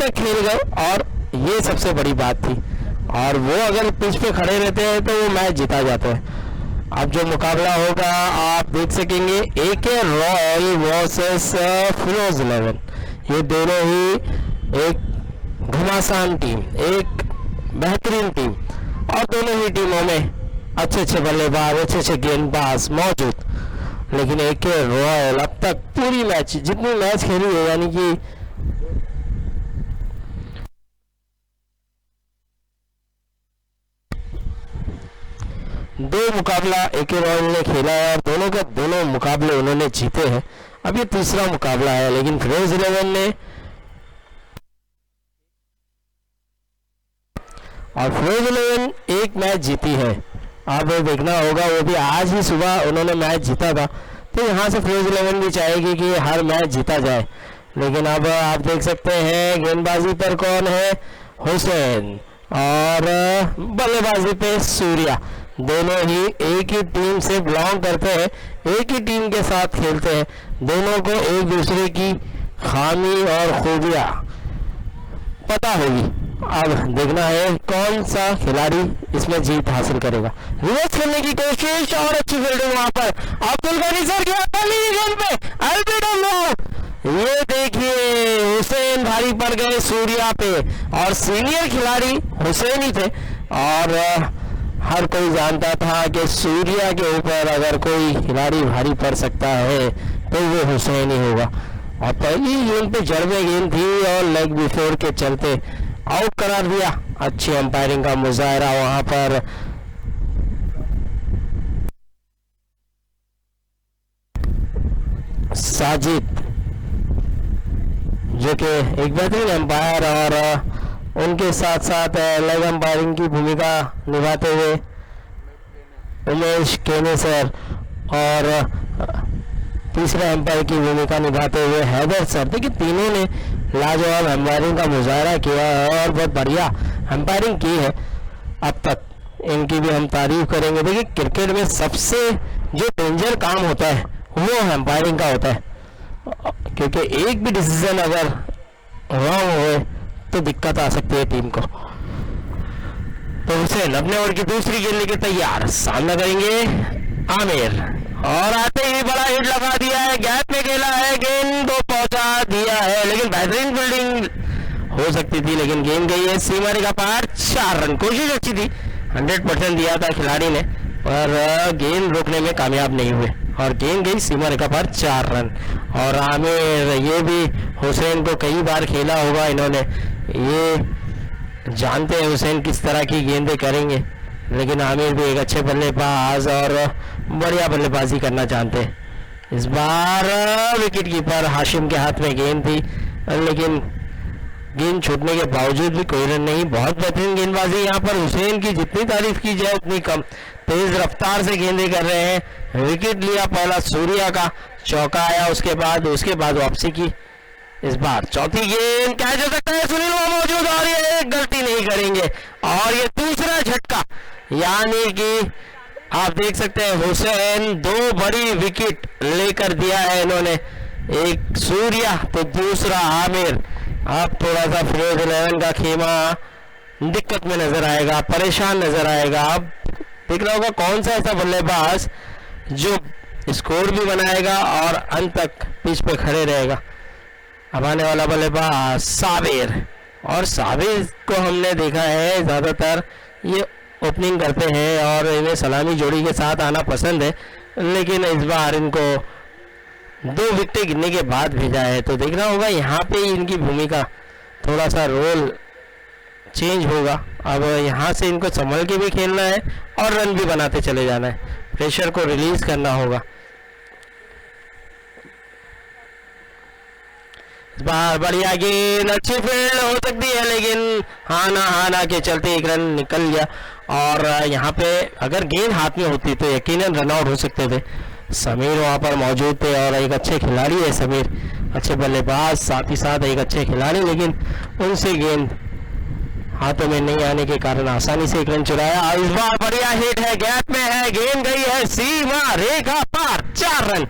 तक खेल गए और ये सबसे बड़ी बात थी। और वो अगर पिच पे खड़े रहते हैं तो वो मैच जीता जाता है। अब जो मुकाबला होगा आप देख सकेंगे, एके रॉयल वर्सेस फिरोज 11। ये दोनों ही एक घमासान टीम, एक बेहतरीन टीम, और दोनों ही टीमों में अच्छे अच्छे बल्लेबाज, अच्छे अच्छे गेंदबाज मौजूद। लेकिन एके रॉयल अब तक पूरी मैच, जितनी मैच खेली है, यानी कि दो मुकाबला एके रॉयल ने खेला है और दोनों के दोनों मुकाबले उन्होंने जीते हैं। अब ये तीसरा मुकाबला है, लेकिन फिरोज 11 ने, और फिरोज 11 एक मैच जीती है। अब देखना होगा, वो भी आज ही सुबह उन्होंने मैच जीता था, तो यहाँ से फिरोज 11 भी चाहेगी कि हर मैच जीता जाए। लेकिन अब आप देख सकते हैं गेंदबाजी पर कौन है, हुसैन, और बल्लेबाजी पे सूर्या। दोनों ही एक ही टीम से बिलोंग करते हैं, एक ही टीम के साथ खेलते हैं। दोनों को एक दूसरे की खामी और खूबियाँ पता होगी। अब देखना है कौन सा खिलाड़ी इसमें जीत हासिल करेगा। रिवर्स खेलने की कोशिश और अच्छी फील्डिंग वहां पर, अब्दुल गनी सर की गेंद पे अल्बिडो। ये देखिए हुसैन भारी पड़ गए सूर्या पे, और सीनियर खिलाड़ी हुसैन ही थे, और हर कोई जानता था कि सूर्या के ऊपर अगर कोई खिलाड़ी भारी पड़ सकता है तो वो हुसैन ही होगा। और पहली गेंद पे जड़बे गेंद थी और लेग बिफोर के चलते आउट करार दिया। अच्छी अंपायरिंग का मुजाहरा वहां पर। साजिद जो कि एक बेहतरीन अंपायर, और उनके साथ साथ लेग अंपायरिंग की भूमिका निभाते हुए उमेश केने सर, और तीसरे अंपायर की भूमिका निभाते हुए हैदर सर। देखिए तीनों ने लाजवाब अंपायरिंग का मुजाहरा किया है और बहुत बढ़िया अंपायरिंग की है अब तक। इनकी भी हम तारीफ करेंगे। देखिए क्रिकेट में सबसे जो डेंजर काम होता है वो अंपायरिंग का होता है, क्योंकि एक भी डिसीजन अगर रॉन्ग हो तो दिक्कत आ सकती है टीम को। तो हुसैन अपने ओवर की दूसरी गेंद लेके तैयार, सामना करेंगे आमिर, और आते ही बड़ा हिट लगा दिया है, गैप में खेला है, गेंद को पहुंचा दिया है, लेकिन बेहतरीन फील्डिंग हो सकती थी, लेकिन गेंद गई है सीमा रेखा पार। 4 रन, कोशिश अच्छी थी, 100% दिया था खिलाड़ी ने, पर गेंद रोकने में कामयाब नहीं हुए, और गेंद गई सीमा रेखा पर 4 रन। और आमिर, ये भी हुसैन को कई बार खेला होगा इन्होंने, ये जानते हैं हुसैन किस तरह की गेंदें करेंगे, लेकिन आमिर भी एक अच्छे बल्लेबाज और बढ़िया बल्लेबाजी करना जानते हैं। इस बार विकेट कीपर हाशिम के हाथ में गेंद थी, लेकिन गेंद छूटने के बावजूद भी कोई रन नहीं। बहुत बेहतरीन गेंदबाजी यहाँ पर हुसैन की, जितनी तारीफ की जाए उतनी कम। तेज रफ्तार से गेंदें कर रहे हैं। विकेट लिया पहला सूर्या का, चौका आया उसके बाद वापसी की। इस बार चौथी गेंद कैच हो सकता है, सुनील वहां मौजूद, और ये गलती नहीं करेंगे, और ये दूसरा झटका, यानी कि आप देख सकते हैं हुसैन 2 बड़ी विकेट लेकर दिया है इन्होंने, एक सूर्या तो दूसरा आमिर। अब थोड़ा सा फिरोज 11 का खेमा दिक्कत में नजर आएगा, परेशान नजर आएगा। अब देखना होगा कौन सा ऐसा बल्लेबाज जो स्कोर भी बनाएगा और अंत तक पिच पे खड़े रहेगा। अब आने वाला बल्लेबाज साबिर, और साबिर को हमने देखा है ज्यादातर ये ओपनिंग करते हैं और इन्हें सलामी जोड़ी के साथ आना पसंद है, लेकिन इस बार इनको 2 विकेट गिरने के बाद भेजा है। तो देखना होगा यहाँ पे इनकी भूमिका, थोड़ा सा रोल चेंज होगा। अब यहाँ से इनको संभल के भी खेलना है और रन भी बनाते चले जाना है, प्रेशर को रिलीज करना होगा। इस बार बढ़िया गेंद, अच्छी फील्ड हो सकती है, लेकिन हाना के चलते 1 रन निकल गया। और यहाँ पे अगर गेंद हाथ में होती तो यकीनन रन आउट हो सकते थे। समीर वहाँ पर मौजूद थे और एक अच्छे खिलाड़ी है समीर, अच्छे बल्लेबाज, साथ ही साथ एक अच्छे खिलाड़ी, लेकिन उनसे गेंद हाथों में नहीं आने के कारण आसानी से 1 रन चुराया। इस बार बढ़िया हिट है, गैप में है, गेंद गई है सीमा रेखा पार, 4 रन,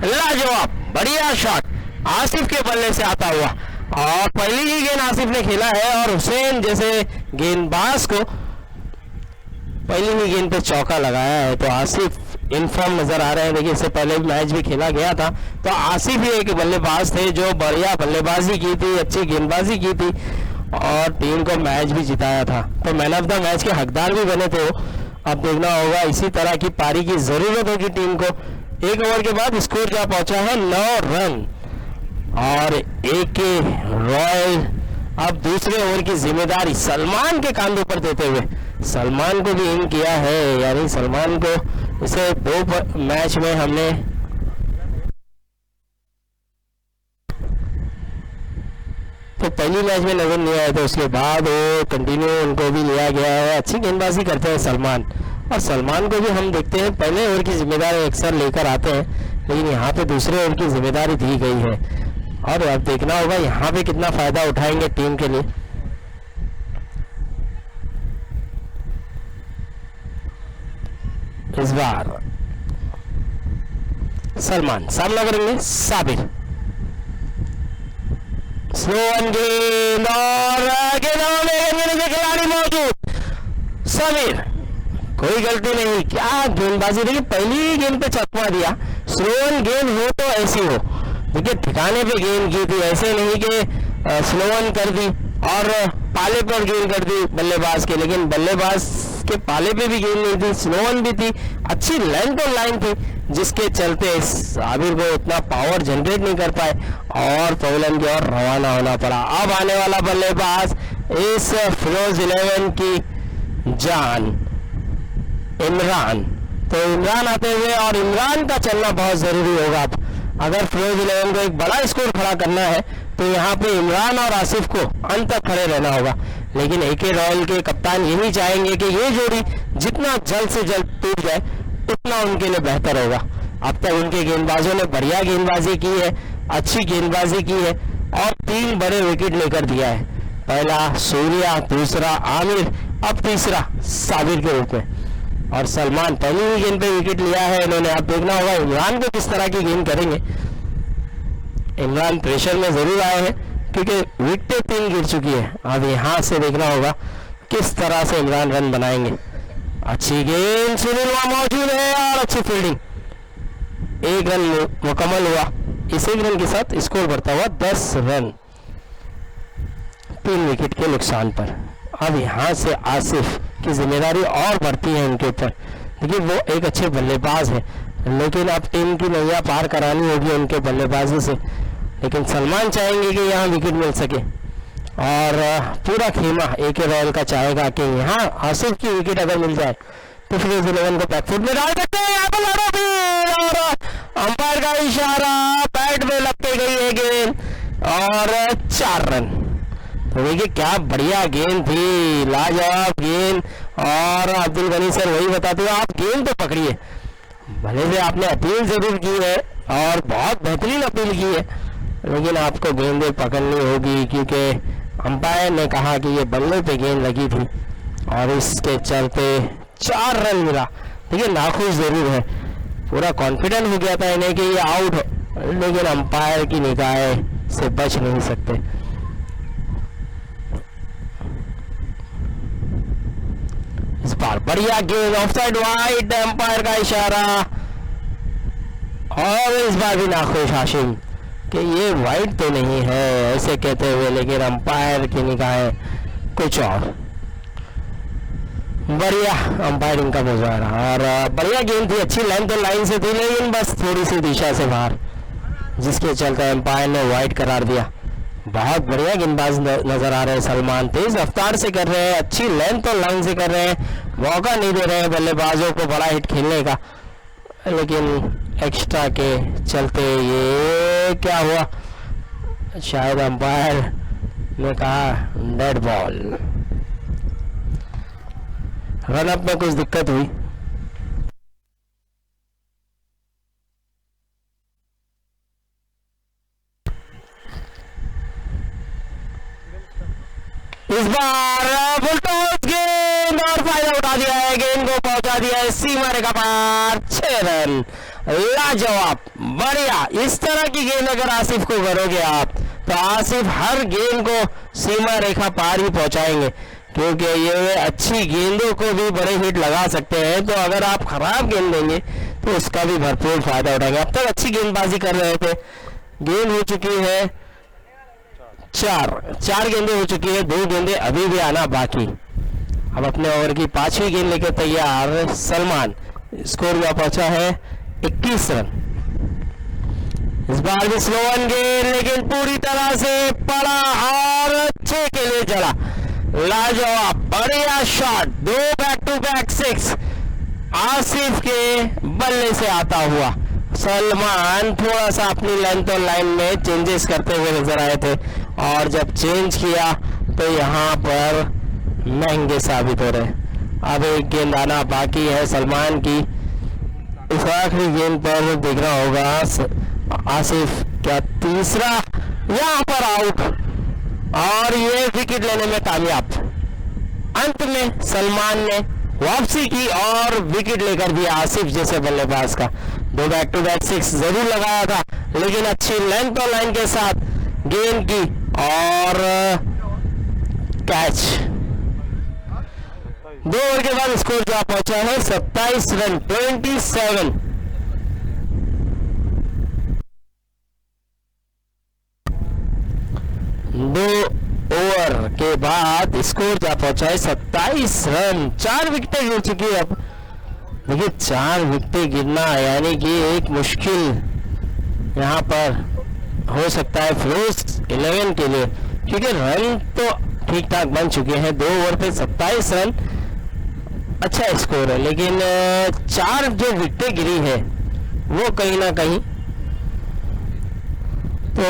लाजवाब बढ़िया शॉट आसिफ के बल्ले से आता हुआ, और पहली ही गेंद आसिफ ने खेला है और हुसैन जैसे गेंदबाज को पहली ही गेंद पे चौका लगाया है। तो आसिफ इनफॉर्म नजर आ रहे हैं। देखिए इससे पहले मैच भी खेला गया था तो आसिफ ही एक बल्लेबाज थे जो बढ़िया बल्लेबाजी की थी, अच्छी गेंदबाजी की थी और टीम को मैच भी जिताया था। तो मैन ऑफ द मैच के हकदार भी बने थे। अब देखना होगा इसी तरह की पारी की जरूरत होगी टीम को। एक ओवर के बाद स्कोर क्या पहुंचा है 9 रन और AK रॉयल अब दूसरे ओवर की जिम्मेदारी सलमान के कांधों पर देते हुए सलमान को भी इन किया है। यानी सलमान को इसे 2 मैच में हमने तो पहली मैच में नजर नहीं आया तो उसके बाद वो कंटिन्यू उनको भी लिया गया है। अच्छी गेंदबाजी करते हैं सलमान और सलमान को भी हम देखते हैं पहले ओवर की जिम्मेदारी अक्सर लेकर आते हैं लेकिन यहाँ पे दूसरे ओवर की जिम्मेदारी दी गई है और अब देखना होगा यहाँ पे कितना फायदा उठाएंगे टीम के लिए। इस बार सलमान सामना करेंगे साबिर। स्लो वन गेंद और खिलाड़ी मौजूद समीर, कोई गलती नहीं। क्या गेंदबाजी, देखिए पहली गेंद पे चकमा दिया। स्लो वन गेंद हो तो ऐसी हो, देखिए ठिकाने पे गेंद की थी, ऐसे नहीं कि स्लो वन कर दी और पाले पर गेंद कर दी बल्लेबाज के, लेकिन बल्लेबाज के पाले पे भी गेंद नहीं थी, स्लो वन भी थी, अच्छी लेंथ और लाइन थी जिसके चलते साबिर को इतना पावर जनरेट नहीं कर पाए और पवेलियन की ओर रवाना होना पड़ा। अब आने वाला बल्लेबाज इस फिरोज 11 की जान इमरान। तो इमरान आते हुए और इमरान का चलना बहुत जरूरी होगा। अब अगर फिरोज 11 को एक बड़ा स्कोर खड़ा करना है तो यहाँ पे इमरान और आसिफ को अंत तक खड़े रहना होगा। लेकिन AK रॉयल के कप्तान यही चाहेंगे कि ये जोड़ी जितना जल्द से जल्द टूट जाए उतना उनके लिए बेहतर होगा। अब तक उनके गेंदबाजों ने बढ़िया गेंदबाजी की है, अच्छी गेंदबाजी की है और 3 बड़े विकेट लेकर दिया है। पहला सूर्या, दूसरा आमिर, अब तीसरा साबिर के रूप में। और सलमान पहली ही गेंद पे विकेट लिया है इन्होंने। अब देखना होगा इमरान को किस तरह की गेंद करेंगे। इमरान प्रेशर में जरूर आए हैं क्योंकि विकेटें 3 गिर चुकी है। अब यहाँ से देखना होगा किस तरह से इमरान रन बनाएंगे। अच्छी गेंद, सुनील वहां मौजूद है और अच्छी फील्डिंग। 1 रन मुकम्मल हुआ। इस 1 रन के साथ स्कोर बढ़ता हुआ 10 रन 3 विकेट के नुकसान पर। अब यहाँ से आसिफ की जिम्मेदारी और बढ़ती है उनके ऊपर। देखिए वो एक अच्छे बल्लेबाज है लेकिन अब टीम की नैया पार करानी होगी उनके बल्लेबाजी से। लेकिन सलमान चाहेंगे कि यहाँ विकेट मिल सके और पूरा खेमा AK रॉयल का चाहेगा कि यहाँ आसिफ की विकेट अगर मिल जाए तो फिर 11 को बैकफुट में डाल सकते हैं। यहाँ पर लड़ो भी और अंपायर का इशारा, बैट में लग के गई है गेंद और 4 रन। तो देखिए क्या बढ़िया गेंद थी, लाजवाब गेंद। और अब्दुल गनी सर वही बताते हुए आप गेंद तो पकड़िए, भले से आपने अपील जरूर की है और बहुत बेहतरीन अपील की है लेकिन आपको गेंदें पकड़नी होगी क्योंकि अंपायर ने कहा कि ये बल्ले पे गेंद लगी थी और इसके चलते 4 रन मिला। देखिए नाखुश जरूर है, पूरा कॉन्फिडेंट हो गया था इन्हें कि ये आउट हो, लेकिन अंपायर की निगाहें से बच नहीं सकते। इस बार बढ़िया गेंद, ऑफसाइड वाइड, अंपायर का इशारा और इस बार भी नाखुश हाशिम कि ये वाइड तो नहीं है ऐसे कहते हुए, लेकिन अंपायर की निगाहें कुछ और। बढ़िया अंपायरिंग का मुजाहरा और बढ़िया गेंद थी, अच्छी लेंथ और लाइन से थी लेकिन बस थोड़ी सी दिशा से बाहर जिसके चलते अंपायर ने वाइड करार दिया। बहुत बढ़िया गेंदबाज नजर आ रहे हैं सलमान, तेज रफ्तार से कर रहे हैं, अच्छी लेंथ और लाइन से कर रहे हैं, मौका नहीं दे रहे हैं बल्लेबाजों को बड़ा हिट खेलने का। लेकिन एक्स्ट्रा के चलते ये क्या हुआ, शायद अंपायर ने कहा डेड बॉल। रन अप में कुछ दिक्कत हुई। इस बार बुलटॉस गेंद और फायदा उठा दिया है, गेंद को पहुंचा दिया है सीमा रेखा पार, 6 रन। लाजवाब, बढ़िया। इस तरह की गेंद अगर आसिफ को करोगे आप तो आसिफ हर गेंद को सीमा रेखा पार ही पहुंचाएंगे, क्योंकि ये अच्छी गेंदों को भी बड़े हिट लगा सकते हैं। तो अगर आप खराब गेंद देंगे तो उसका भी भरपूर फायदा उठाएंगे। अब तक अच्छी गेंदबाजी कर रहे थे। गेंद हो चुकी है चार गेंदें हो चुकी है, 2 गेंदें अभी भी आना बाकी। अब अपने ओवर की 5वीं गेंद लेकर तैयार सलमान। स्कोर हुआ पहुंचा है 21 रन। इस बार भी स्लो वन गेंद, लेकिन पूरी तरह से पड़ा और अच्छे के लिए चला। लाजवाब बढ़िया shot, 2 back to back 6 Asif के बल्ले से आता हुआ। सलमान थोड़ा सा अपनी लेंथ और लाइन में चेंजेस करते हुए नजर आए थे, और जब चेंज किया तो यहाँ पर महंगे साबित हो रहे। अब एक गेंद आना बाकी है सलमान की। इस आखिरी गेंद पर देखना होगा आसिफ क्या तीसरा यहाँ पर आउट, और ये विकेट लेने में कामयाब। अंत में सलमान ने वापसी की और विकेट लेकर दिया आसिफ जैसे बल्लेबाज का। 2 बैक टू बैक 6 जरूर लगाया था, लेकिन अच्छी लेंथ और लाइन के साथ गेंद की और कैच। 2 ओवर के बाद स्कोर जो पहुंचा है 27 रन 27। दो ओवर के बाद स्कोर जा पहुंचा है 27 रन। 4 विकेटें गिर चुकी है। अब देखिए 4 विकेटें गिरना यानी कि एक मुश्किल यहाँ पर हो सकता है फिरोज 11 के लिए, क्योंकि रन तो ठीक ठाक बन चुके हैं। 2 ओवर पे 27 रन अच्छा स्कोर है, लेकिन 4 जो विकेटें गिरी है वो कहीं ना कहीं तो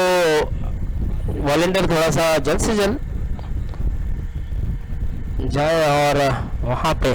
वॉलंटियर थोड़ा सा जल्द से जल्द जाए और वहां पे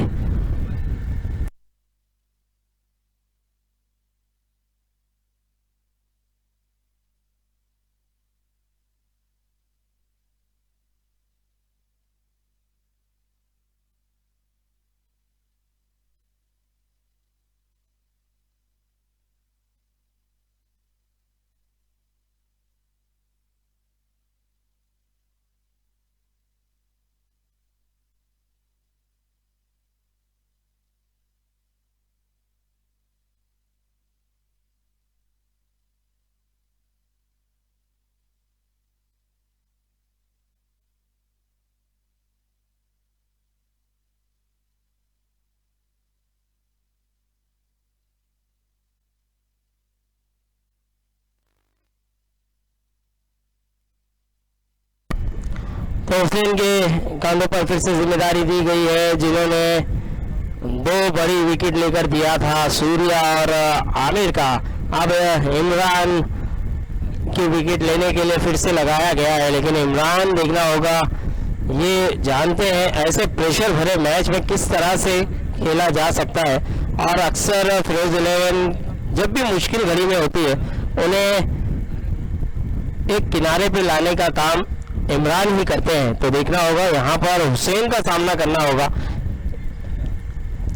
तो हुसैन के कांधों पर फिर से जिम्मेदारी दी गई है, जिन्होंने 2 बड़ी विकेट लेकर दिया था सूर्या और आमिर का। अब इमरान की विकेट लेने के लिए फिर से लगाया गया है, लेकिन इमरान देखना होगा, ये जानते हैं ऐसे प्रेशर भरे मैच में किस तरह से खेला जा सकता है। और अक्सर फिरोज 11 जब भी मुश्किल घड़ी में होती है उन्हें एक किनारे पे लाने का काम इमरान ही करते हैं। तो देखना होगा यहाँ पर हुसैन का सामना करना होगा,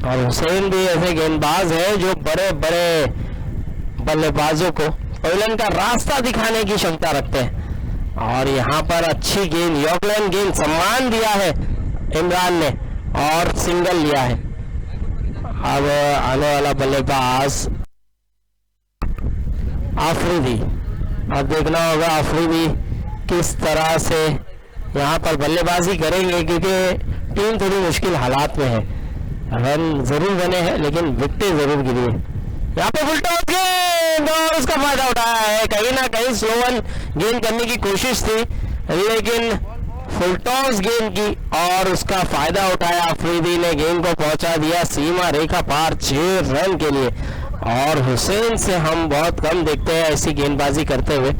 और हुसैन भी ऐसे गेंदबाज है जो बड़े बड़े बल्लेबाजों को पहलन का रास्ता दिखाने की क्षमता रखते हैं। और यहाँ पर अच्छी गेंद, यॉर्कलैंड गेंद सम्मान दिया है इमरान ने और सिंगल लिया है। अब आने वाला बल्लेबाज आफरीदी। अब देखना होगा आफरीदी किस तरह से यहाँ पर बल्लेबाजी करेंगे, क्योंकि टीम थोड़ी मुश्किल हालात में है। रन जरूर बने हैं लेकिन विकेटें जरूर गिरी है। यहाँ पे फुल टॉस गेंद और उसका फायदा उठाया है। कहीं ना कहीं स्लो वन गेंद करने की कोशिश थी, लेकिन फुल टॉस गेंद की और उसका फायदा उठाया। अफरीदी ने गेंद को पहुंचा दिया सीमा रेखा पार 6 रन के लिए। और हुसैन से हम बहुत कम देखते हैं ऐसी गेंदबाजी करते हुए।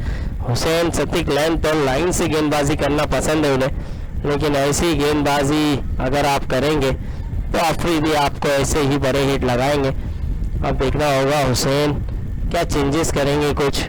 हुसैन सटीक लेंथ और लाइन से गेंदबाजी करना पसंद है उन्हें, लेकिन ऐसी गेंदबाजी अगर आप करेंगे तो अफरीदी आपको ऐसे ही बड़े हिट लगाएंगे। अब देखना होगा हुसैन क्या चेंजेस करेंगे कुछ।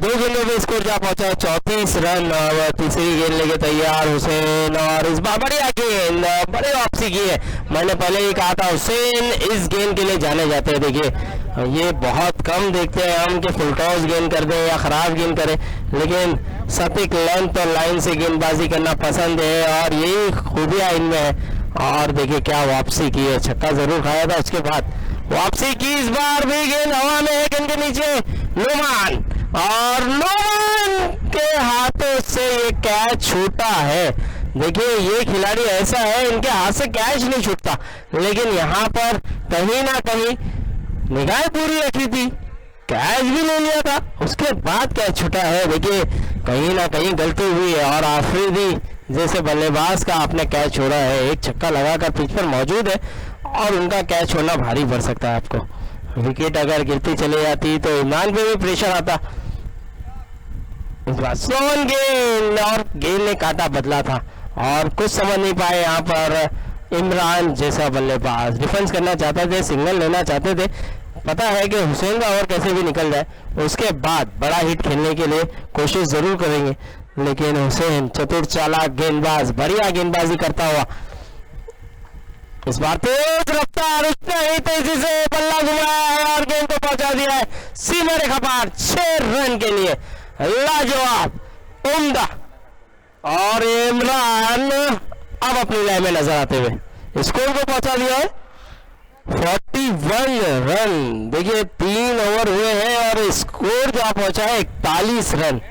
दो गेंदों पे स्कोर जा पहुंचा 34 रन। और तीसरी गेंद लेके तैयार हुसैन, और इस बार बढ़िया गेंद, बड़े वापसी की है। मैंने पहले ही कहा था हुसैन इस गेंद के लिए जाने जाते हैं। देखिए ये बहुत कम देखते हैं हम कि फुल टॉस गेंद कर दें या खराब गेंद करें, लेकिन सटीक लेंथ और लाइन से गेंदबाजी करना पसंद है और यही खूबियां इनमें है। और देखिए क्या वापसी की है, छक्का जरूर खाया था, उसके बाद वापसी की। इस बार भी गेंद हवा में है, गेंद के नीचे नोमान, और नोमान के हाथों से ये कैच छूटा है। देखिए ये खिलाड़ी ऐसा है, इनके हाथ से कैच नहीं छूटता, लेकिन यहाँ पर कहीं ना कहीं निगाह पूरी रखी थी, कैच भी ले लिया था, उसके बाद कैच छूटा है। देखिए कहीं ना कहीं गलती हुई है और आफरीदी जैसे बल्लेबाज का आपने कैच छोड़ा है, एक छक्का लगाकर पिच पर मौजूद है और उनका कैच छोड़ना भारी पड़ सकता है आपको। विकेट अगर गिरती चली जाती तो इमरान पे भी प्रेशर आता। इस बार सोन गेंद, और गेंद ने काटा बदला था और कुछ समझ नहीं पाए यहाँ पर इमरान जैसा बल्लेबाज। डिफेंस करना चाहते थे, सिग्नल लेना चाहते थे, पता है कि हुसैन का ओवर कैसे भी निकल जाए, उसके बाद बड़ा हिट खेलने के लिए कोशिश जरूर करेंगे, लेकिन हुसैन चतुर चालाक गेंदबाज, बढ़िया गेंदबाजी करता हुआ इस बार तेज रफ्तार, उसने ही तेजी से बल्ला घुमाया है और गेंद को पहुंचा दिया है सीमा रेखा पार 6 रन के लिए। लाजवाब, उम्दा, और इमरान अब अपनी लाइन में नजर आते हुए स्कोर को पहुंचा दिया है 41 रन। देखिए 3 ओवर हुए हैं और स्कोर जो पहुंचा है 41 रन,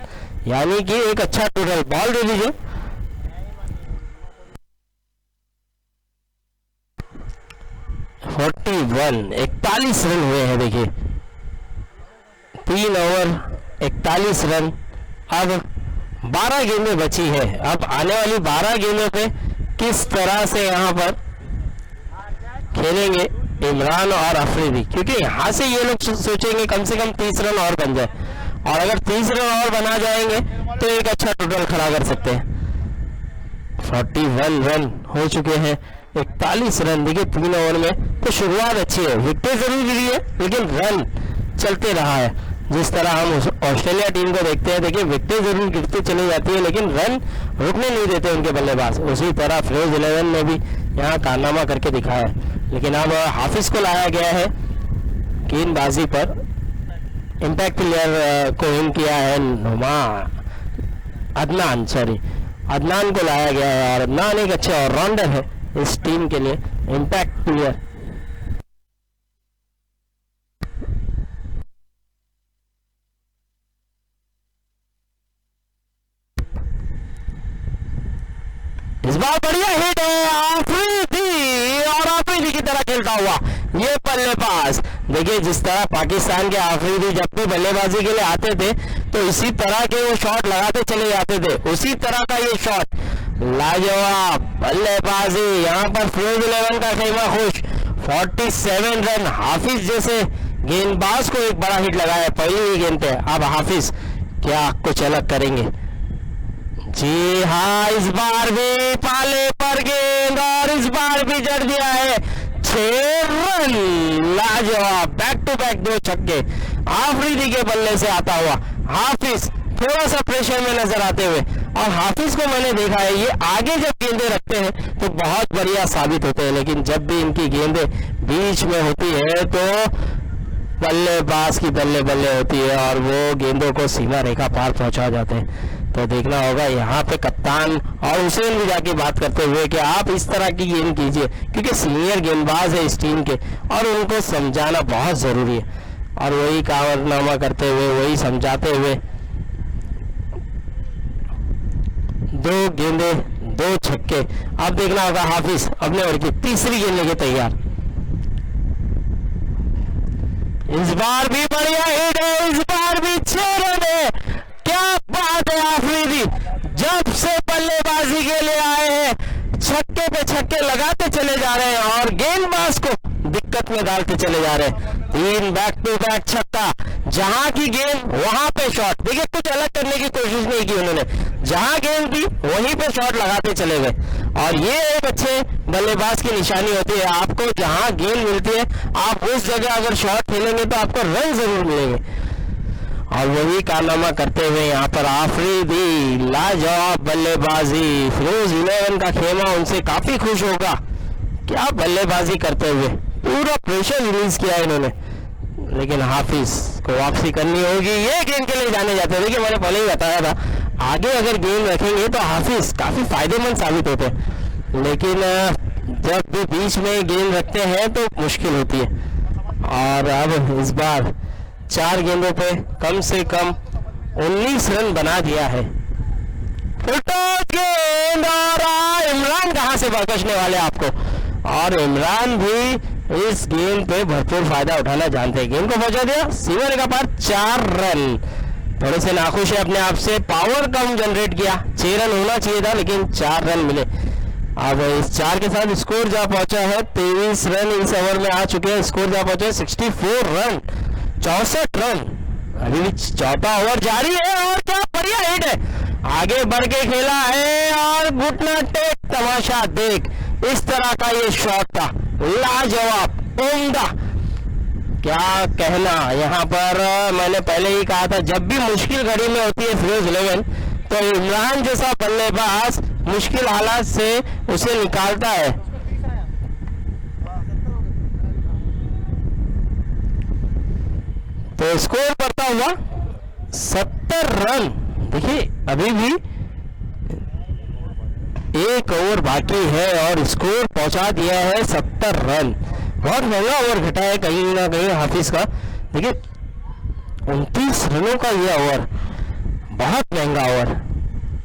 यानी कि एक अच्छा टोटल। बॉल दे दीजिए। फोर्टी 41 रन हुए हैं। देखिए 3 ओवर 41 रन। अब 12 गेंदें बची है। अब आने वाली 12 गेंदों पे किस तरह से यहाँ पर खेलेंगे इमरान और अफरीदी, क्योंकि यहाँ से ये लोग सोचेंगे कम से कम 30 रन और बन जाए, और अगर 30 रन और बना जाएंगे तो एक अच्छा टोटल खड़ा कर सकते हैं। 41 रन हो चुके हैं, 41 रन। देखिए 3 ओवर में तो शुरुआत अच्छी है, विकेट जरूर गिरी है लेकिन रन चलते रहा है। जिस तरह हम ऑस्ट्रेलिया टीम को देखते हैं, देखिए विकेट जरूर गिरती चली जाती है लेकिन रन रुकने नहीं देते उनके बल्लेबाज। उसी तरह फिरोज 11 ने भी यहाँ कारनामा करके दिखाया है। लेकिन अब हाफिज को लाया गया है गेंदबाजी पर, इम्पैक्ट प्लेयर को इन किया है अदनान को लाया गया है, और अदनान एक अच्छा ऑलराउंडर है इस टीम के लिए, इम्पैक्ट प्लेयर। इस बार बढ़िया हिट है आफरीदी, और आफरीदी की तरह खेलता हुआ ये बल्लेबाज। देखिए जिस तरह पाकिस्तान के आफरीदी जब भी बल्लेबाजी के लिए आते थे तो इसी तरह के वो शॉट लगाते चले जाते थे, उसी तरह का ये शॉट। लाजवाब बल्लेबाजी। यहाँ पर फिरोज 11 का खेमा खुश, 47 रन। हाफिज जैसे गेंदबाज को एक बड़ा हिट लगाया पहली ही गेंद पे। अब हाफिज क्या कुछ अलग करेंगे? जी हाँ, इस बार भी पाले पर गेंद, और इस बार भी जड़ दिया है 6 रन। लाजवाब, बैक टू बैक 2 छक्के आफरीदी के बल्ले से आता हुआ। हाफिज थोड़ा सा प्रेशर में नजर आते हुए, और हाफिज को मैंने देखा है ये आगे जब गेंदें रखते हैं तो बहुत बढ़िया साबित होते हैं, लेकिन जब भी इनकी गेंदें बीच में होती है तो बल्लेबाज की बल्ले बल्ले होती है और वो गेंदों को सीमा रेखा पार पहुंचा जाते हैं। तो देखना होगा यहाँ पे कप्तान और हुसैन भी जाके बात करते हुए कि आप इस तरह की गेंद कीजिए, क्योंकि सीनियर गेंदबाज है इस टीम के और उनको समझाना बहुत ज़रूरी है। और वही कारनामा करते हुए, वही समझाते हुए 2 गेंदे 2 छक्के। अब देखना होगा हाफिज अपने ओवर की तीसरी गेंद लेके तैयार। इस बार भी बढ़िया हिट है, इस बार भी 6 रन है। क्या बात है आफरीदी, जब से बल्लेबाजी के लिए आए हैं छक्के पे छक्के लगाते चले जा रहे हैं और गेंदबाज को दिक्कत में डालते चले जा रहे हैं। 3 बैक टू बैक छक्का, जहां की गेंद वहां पे शॉट। देखिए कुछ अलग करने की कोशिश नहीं की उन्होंने, जहां गेंद थी वहीं पे शॉट लगाते चले गए, और ये एक अच्छे बल्लेबाज की निशानी होती है। आपको जहां गेंद मिलती है आप उस जगह अगर शॉट खेलेंगे तो आपको रन जरूर मिलेंगे। और वही कारनामा करते हुए यहाँ पर आफरीदी लाजवाब बल्लेबाजी। फिरोज 11 का खेमा उनसे काफी खुश होगा। क्या बल्लेबाजी करते हुए पूरा प्रेशर रिलीज किया इन्होंने, लेकिन हाफिज को वापसी करनी होगी। ये गेंद के लिए जाने जाते हैं। देखिए मैंने पहले ही बताया था, आगे अगर गेंद रखेंगे तो हाफिज काफी फायदेमंद साबित होते हैं, लेकिन जब भी बीच में गेंद रखते हैं तो मुश्किल होती है। और अब इस बार 4 गेंदों पे कम से कम 19 रन बना दिया है। गेंद और इमरान कहां से बरकशने वाले आपको, और इमरान भी इस गेंद पे भरपूर फायदा उठाना जानते हैं। गेंद को पहुंचा दिया सीमा रेखा पार, 4 रन। थोड़े से नाखुश है अपने आप से, पावर कम जनरेट किया, 6 रन होना चाहिए था लेकिन 4 रन मिले। अब इस 4 के साथ स्कोर जा पहुंचा है 23 रन इस ओवर में आ चुके हैं। स्कोर जा पहुंचा है 64 रन, 64 रन। अभी भी चौथा ओवर जारी है और क्या बढ़िया हिट है, आगे बढ़ के खेला है और घुटना टेक तमाशा देख, इस तरह का ये शॉट था, लाजवाब उम्दा। क्या कहना यहाँ पर, मैंने पहले ही कहा था जब भी मुश्किल घड़ी में होती है फिरोज 11 तो इमरान जैसा बल्लेबाज मुश्किल हालात से उसे निकालता है। तो स्कोर बढ़ता हुआ 70 रन। देखिए अभी भी 1 ओवर बाकी है और स्कोर पहुंचा दिया है 70 रन। बहुत महंगा ओवर घटा है कहीं ना कहीं हाफिज का। देखिए 29 रनों का ये ओवर, बहुत महंगा ओवर,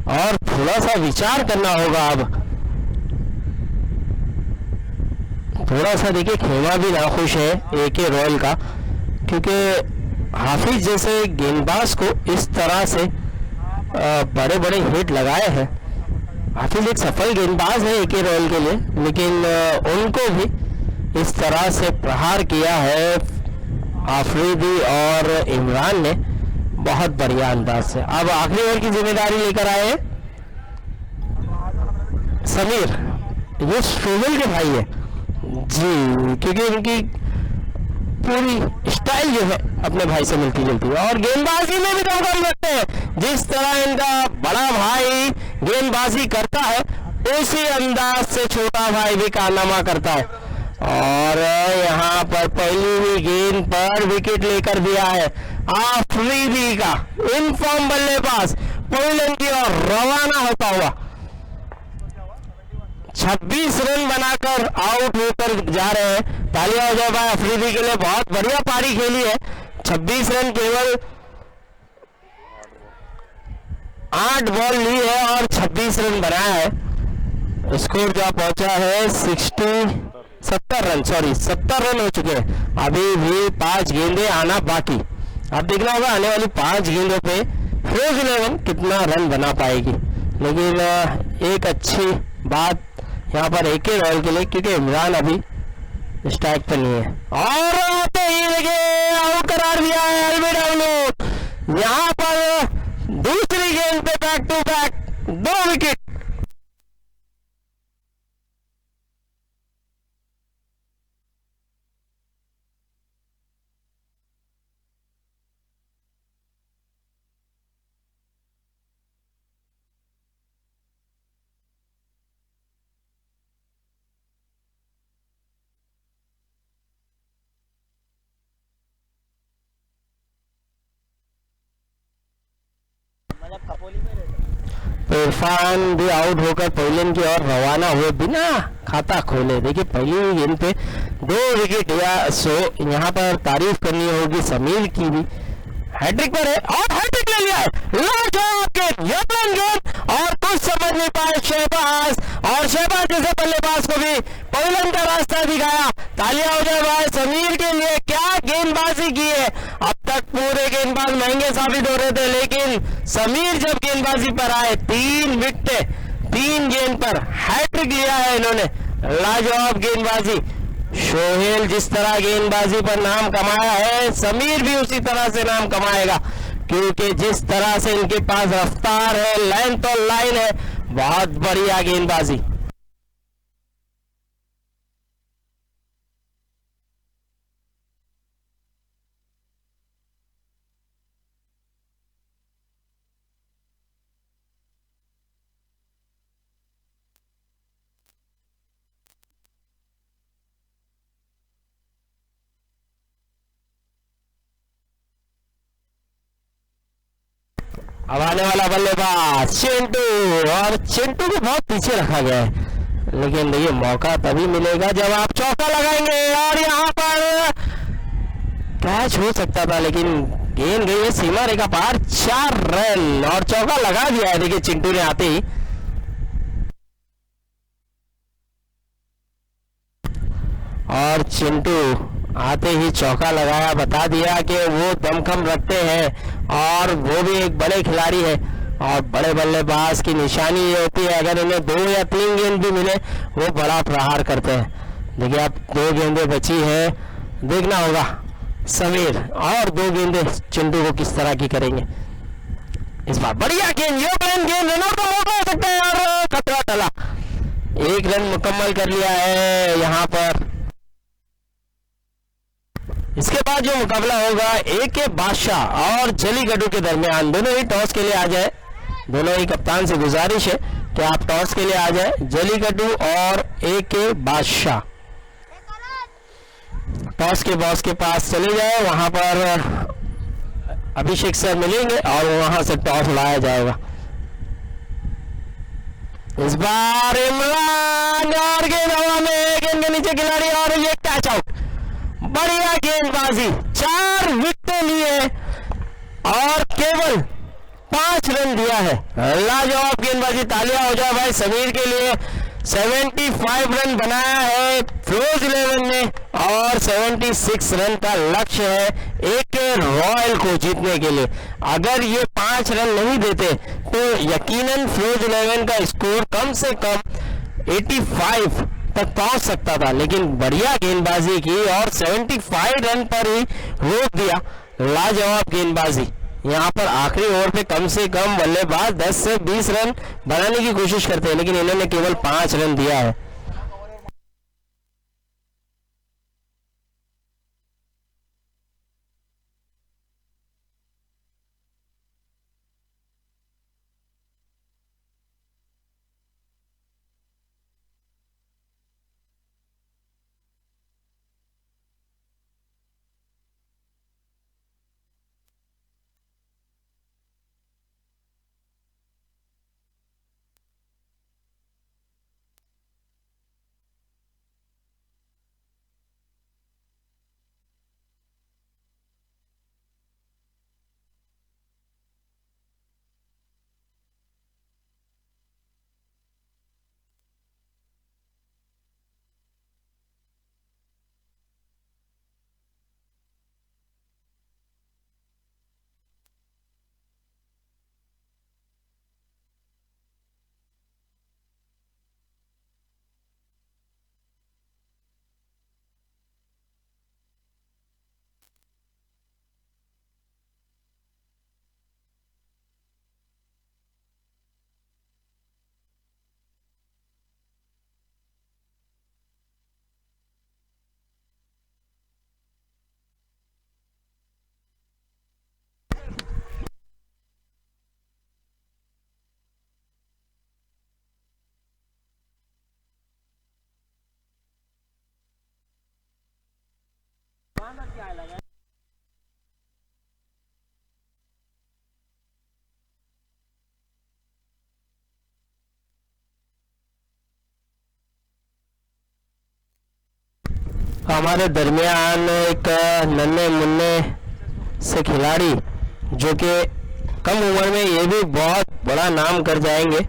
और थोड़ा सा विचार करना होगा अब। थोड़ा सा देखिए खेमा भी नाखुश है AK रॉयल का, क्योंकि हाफिज जैसे गेंदबाज को इस तरह से बड़े बड़े हिट लगाए हैं। हाफिज एक सफल गेंदबाज है AK रॉयल के लिए, लेकिन उनको भी इस तरह से प्रहार किया है आफरीदी और इमरान ने बहुत बढ़िया अंदाज से। अब आखिरी ओवर की जिम्मेदारी लेकर आए समीर, ये शोभल के भाई है जी, क्योंकि उनकी पूरी स्टाइल जो है अपने भाई से मिलती जुलती है और गेंदबाजी में भी दमखम रखते हैं। जिस तरह इनका बड़ा भाई गेंदबाजी करता है उसी अंदाज से छोटा भाई भी कारनामा करता है। और यहाँ पर पहली ही गेंद पर विकेट लेकर दिया है आफरीदी का इनफॉर्म बल्लेबाज, पोलैंड की ओर रवाना होता हुआ 26 रन बनाकर आउट होकर जा रहे हैं। तालियां हो जाए भाई अफरीदी के लिए, बहुत बढ़िया पारी खेली है। 26 रन केवल 8 बॉल ली है और 26 रन बनाया है। स्कोर जा पहुंचा है 70 रन हो चुके हैं। अभी भी 5 गेंदें आना बाकी। अब देखना होगा आने वाली 5 गेंदों पे फिरोज 11 कितना रन बना पाएगी। लेकिन एक अच्छी बात यहाँ पर AK रॉयल के लिए, क्योंकि इमरान अभी स्ट्राइक पे नहीं है और आते ही देखिए आउट करार दिया है LBW। यहाँ पर दूसरी गेंद पे back to back 2 wicket. Irfan भी आउट होकर पोलैंड की ओर रवाना हुए बिना खाता खोले। देखिए पहली गेंद पे 2 विकेट या सो यहाँ पर तारीफ करनी होगी समीर की भी, हैट्रिक पर है और हैट्रिक ले लिया है। लाजवाब गेंद और कुछ समझ नहीं पाए शहबाज, और शहबाज जैसे बल्लेबाज को भी पोलैंड का रास्ता दिखाया। तालियां हो जाए भाई समीर के लिए, क्या गेंदबाजी की है। अब तक पूरे गेंदबाज महंगे साबित हो रहे थे, लेकिन समीर जब गेंदबाजी पर आए 3 विकेट 3 गेंद पर हैट्रिक लिया है इन्होंने। लाजवाब गेंदबाजी। सोहेल जिस तरह गेंदबाजी पर नाम कमाया है, समीर भी उसी तरह से नाम कमाएगा, क्योंकि जिस तरह से इनके पास रफ्तार है, लेंथ और लाइन है, बहुत बढ़िया गेंदबाजी। अब आने वाला बल्लेबाज चिंटू, और चिंटू को बहुत पीछे रखा गया है, लेकिन देखिए मौका तभी मिलेगा जब आप चौका लगाएंगे, और यहाँ पर कैच हो सकता था लेकिन गेंद गई है सीमा रेखा पार। 4 रन और चौका लगा दिया है देखिए चिंटू ने आते ही। और चिंटू आते ही चौका लगाया, बता दिया कि वो दमखम रखते हैं और वो भी एक बड़े खिलाड़ी है, और बड़े बल्लेबाज की निशानी ये होती है अगर इन्हें 2 या 3 गेंद भी मिले वो बड़ा प्रहार करते हैं। देखिए अब 2 गेंदें बची हैं, देखना होगा समीर और 2 गेंदें चिंटू को किस तरह की करेंगे इस बार। बढ़िया गेंद, गेंद रनों का मौका हो सकता है, और खतरा टला, 1 रन मुकम्मल कर लिया है यहाँ पर। इसके बाद जो मुकाबला होगा AK बादशाह और जलीगढ़ के दरमियान, दोनों ही टॉस के लिए आ जाए। दोनों ही कप्तान से गुजारिश है कि आप टॉस के लिए आ जाए, जलीगढ़ और AK बादशाह टॉस के बॉस के पास चले जाए, वहां पर अभिषेक सर मिलेंगे और वहां से टॉस लाया जाएगा। इस बार इमरान, और गेंद हवा में, गेंद के नीचे खिलाड़ी, और ये कैच आउट। बढ़िया गेंदबाजी, 4 विकेट लिए और केवल 5 रन दिया है। लाजवाब गेंदबाजी, तालियां हो जाए भाई समीर के लिए। 75 रन बनाया है फ्लोज 11 ने, और 76 रन का लक्ष्य है AK रॉयल को जीतने के लिए। अगर ये 5 रन नहीं देते तो यकीनन फ्लोज 11 का स्कोर कम से कम 85 तक पहुंच सकता था, लेकिन बढ़िया गेंदबाजी की और 75 रन पर ही रोक दिया। लाजवाब गेंदबाजी, यहाँ पर आखिरी ओवर पे कम से कम बल्लेबाज 10 से 20 रन बनाने की कोशिश करते हैं, लेकिन इन्होंने केवल 5 रन दिया है। हमारे दरमियान एक नन्हे मुन्ने से खिलाड़ी जो कि कम उम्र में ये भी बहुत बड़ा नाम कर जाएंगे,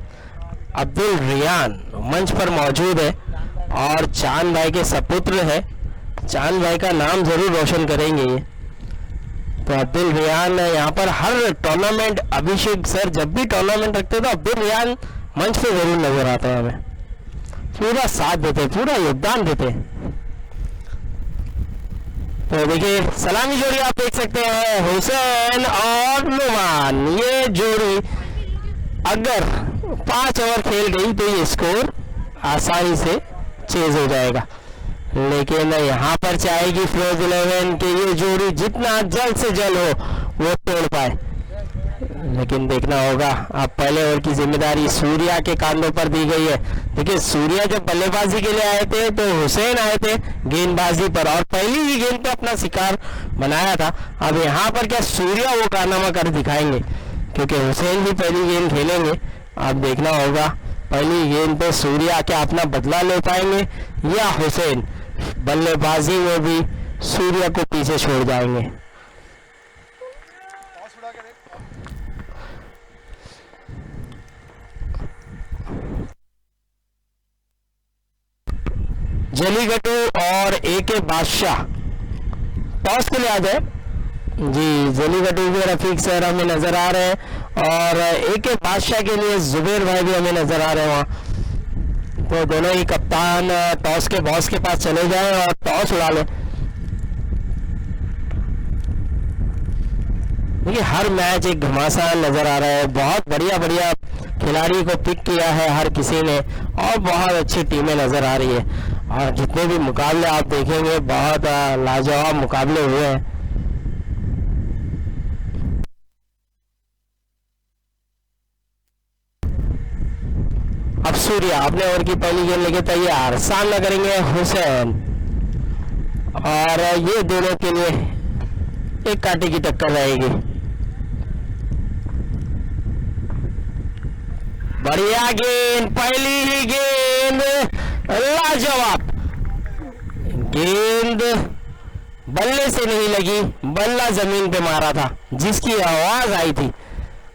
अब्दुल रियान मंच पर मौजूद है और चांद भाई के सपुत्र है। चांद भाई का नाम जरूर रोशन करेंगे ये। तो अब्दुल रियान यहाँ पर हर टूर्नामेंट, अभिषेक सर जब भी टूर्नामेंट रखते तो अब्दुल रियान मंच पे जरूर नजर आता है, हमें पूरा साथ देते, पूरा योगदान देते। तो देखिए सलामी जोड़ी आप देख सकते हैं, हुसैन और नुमान। ये जोड़ी अगर 5 ओवर खेल गई तो ये स्कोर आसानी से चेज हो जाएगा, लेकिन यहाँ पर चाहेगी फ्लोज 11 कि ये जोड़ी जितना जल्द से जल्द हो वो तोड़ पाए। लेकिन देखना होगा, अब पहले ओवर की जिम्मेदारी सूर्या के कांधों पर दी गई है। देखिए सूर्या जब बल्लेबाजी के लिए आए थे तो हुसैन आए थे गेंदबाजी पर और पहली ही गेंद पे अपना शिकार बनाया था। अब यहाँ पर क्या सूर्या वो कारनामा कर दिखाएंगे? क्योंकि हुसैन भी पहली गेंद खेलेंगे। आप देखना होगा पहली गेंद पे सूर्या क्या अपना बदला ले पाएंगे या हुसैन बल्लेबाजी में भी सूर्या को पीछे छोड़ जाएंगे। जलीगटू और AK बादशाह टॉस के लिए आ जाए जी। जलीगटू के रफीक सर हमें नजर आ रहे हैं और AK बादशाह के लिए जुबेर भाई भी हमें नजर आ रहे हैं वहाँ। तो दोनों ही कप्तान टॉस के बॉस के पास चले जाएं और टॉस उड़ा लें। देखिए हर मैच एक घमासान नजर आ रहा है। बहुत बढ़िया बढ़िया खिलाड़ी को पिक किया है हर किसी ने और बहुत अच्छी टीमें नजर आ रही है। और जितने भी मुकाबले आप देखेंगे बहुत लाजवाब मुकाबले हुए हैं। अब सूर्या अपने ओवर की पहली गेंद लेके तैयार, सामना करेंगे हुसैन और ये दोनों के लिए एक कांटे की टक्कर रहेगी। बढ़िया गेंद, पहली ही गेंद लाजवाब गेंद, बल्ले से नहीं लगी, बल्ला जमीन पे मारा था जिसकी आवाज आई थी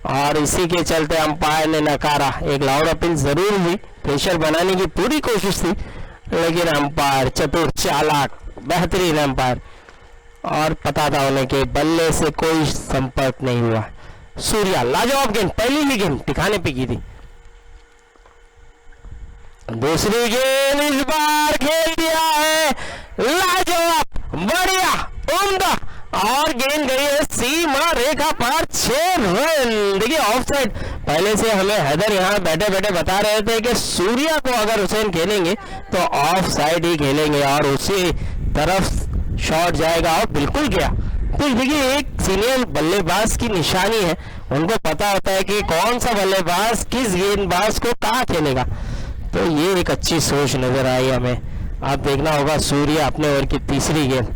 और इसी के चलते अंपायर ने नकारा। एक लाउड अपील जरूर हुई, प्रेशर बनाने की पूरी कोशिश थी, लेकिन अंपायर चतुर चालाक बेहतरीन अंपायर और पता था उन्हें कि बल्ले से कोई संपर्क नहीं हुआ। सूर्या लाजवाब गेंद, पहली ही गेंद ठिकाने पे की थी। दूसरी गेंद इस बार खेल दिया है, लाजवाब बढ़िया उम्दा और गेंद गई है सीमा रेखा पार 6 रन। देखिए ऑफ साइड, पहले से हमें हैदर यहाँ बैठे बैठे बता रहे थे कि सूर्या को अगर हुसैन खेलेंगे तो ऑफ साइड ही खेलेंगे और उसी तरफ शॉट जाएगा और बिल्कुल गया। तो देखिए एक सीनियर बल्लेबाज की निशानी है, उनको पता होता है कि कौन सा बल्लेबाज किस गेंदबाज को कहाँ खेलेगा। तो ये एक अच्छी सोच नजर आई हमें। आप देखना होगा सूर्या अपने ओवर की तीसरी गेंद,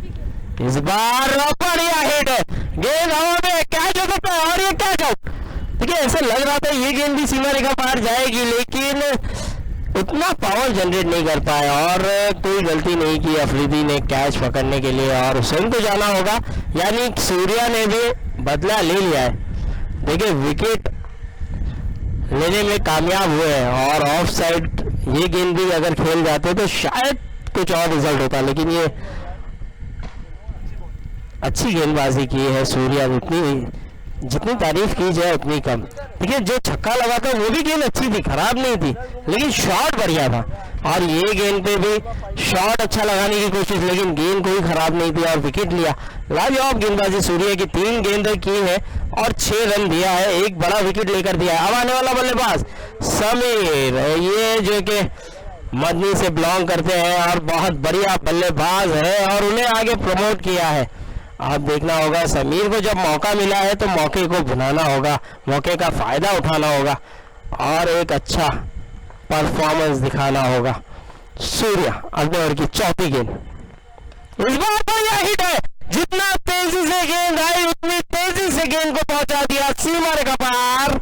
इस बार बढ़िया हिट है, गेंद हवा में कैच हो सकता है और ये कैच आउट। देखिए ऐसा लग रहा था ये गेंद भी सीमा रेखा पार जाएगी, लेकिन उतना पावर जनरेट नहीं कर पाया और कोई गलती नहीं की अफरीदी ने कैच पकड़ने के लिए और हुसैन को जाना होगा, यानी सूर्या ने भी बदला ले लिया है। देखिए विकेट लेने में कामयाब हुए हैं और ऑफ साइड ये गेंद भी अगर खेल जाते तो शायद कुछ और रिजल्ट होता, लेकिन ये अच्छी गेंदबाजी की है सूर्या, जितनी तारीफ की जाए उतनी कम। देखिए जो छक्का लगा था वो भी गेंद अच्छी थी, खराब नहीं थी, लेकिन शॉट बढ़िया था और ये गेंद पे भी शॉट अच्छा लगाने की कोशिश, लेकिन गेंद कोई खराब नहीं थी और विकेट लिया। लाजवाब गेंदबाजी सूर्या की, 3 गेंदें की है और 6 रन दिया है, एक बड़ा विकेट लेकर दिया है। अब आने वाला बल्लेबाज समीर, ये जो कि मदनी से बिलोंग करते हैं और बहुत बढ़िया बल्लेबाज है और उन्हें आगे प्रमोट किया है। आप देखना होगा समीर को जब मौका मिला है तो मौके को भुनाना होगा, मौके का फायदा उठाना होगा और एक अच्छा परफॉर्मेंस दिखाना होगा। सूर्या अपने ओवर की चौथी गेंद, इस बार बढ़िया हिट है, जितना तेजी से गेंद आई उतनी तेजी से गेंद को पहुंचा दिया सीमा रेखा पार,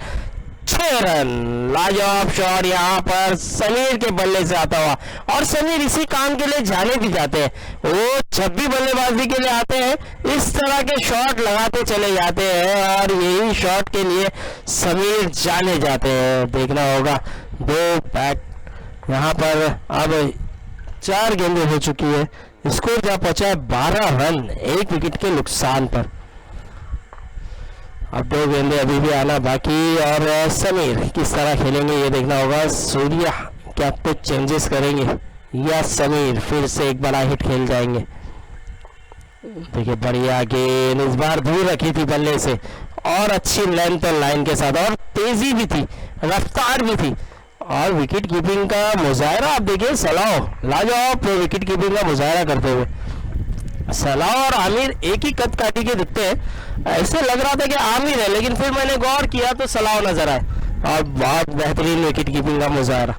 6 रन। लाजवाब शॉट यहाँ पर समीर के बल्ले से आता हुआ और समीर इसी काम के लिए जाने भी जाते हैं, वो जब भी बल्लेबाजी के लिए आते हैं इस तरह के शॉट लगाते चले जाते हैं और यही शॉट के लिए समीर जाने जाते हैं। देखना होगा 2 बैट यहाँ पर, अब 4 गेंदें हो चुकी है, स्कोर जा पहुंचा है 12 रन 1 विकेट के नुकसान पर। अब 2 गेंदें अभी भी आना बाकी और समीर किस तरह खेलेंगे ये देखना होगा। सूर्या क्या कुछ चेंजेस करेंगे या समीर फिर से एक बड़ा हिट खेल जाएंगे। देखिए बढ़िया गेंद, इस बार दूर रखी थी बल्ले से और अच्छी लेंथ और लाइन के साथ और तेजी भी थी, रफ्तार भी थी और विकेट कीपिंग का मुजाहरा आप देखिए, सलाह लाजवाब विकेट कीपिंग का मुजाहरा करते हुए। सलाह और आमिर एक ही कद काटी के दिखते हैं, ऐसे लग रहा था कि आमिर है, लेकिन फिर मैंने गौर किया तो सलाह नजर आए और बहुत बेहतरीन विकेट कीपिंग का मुजाहरा।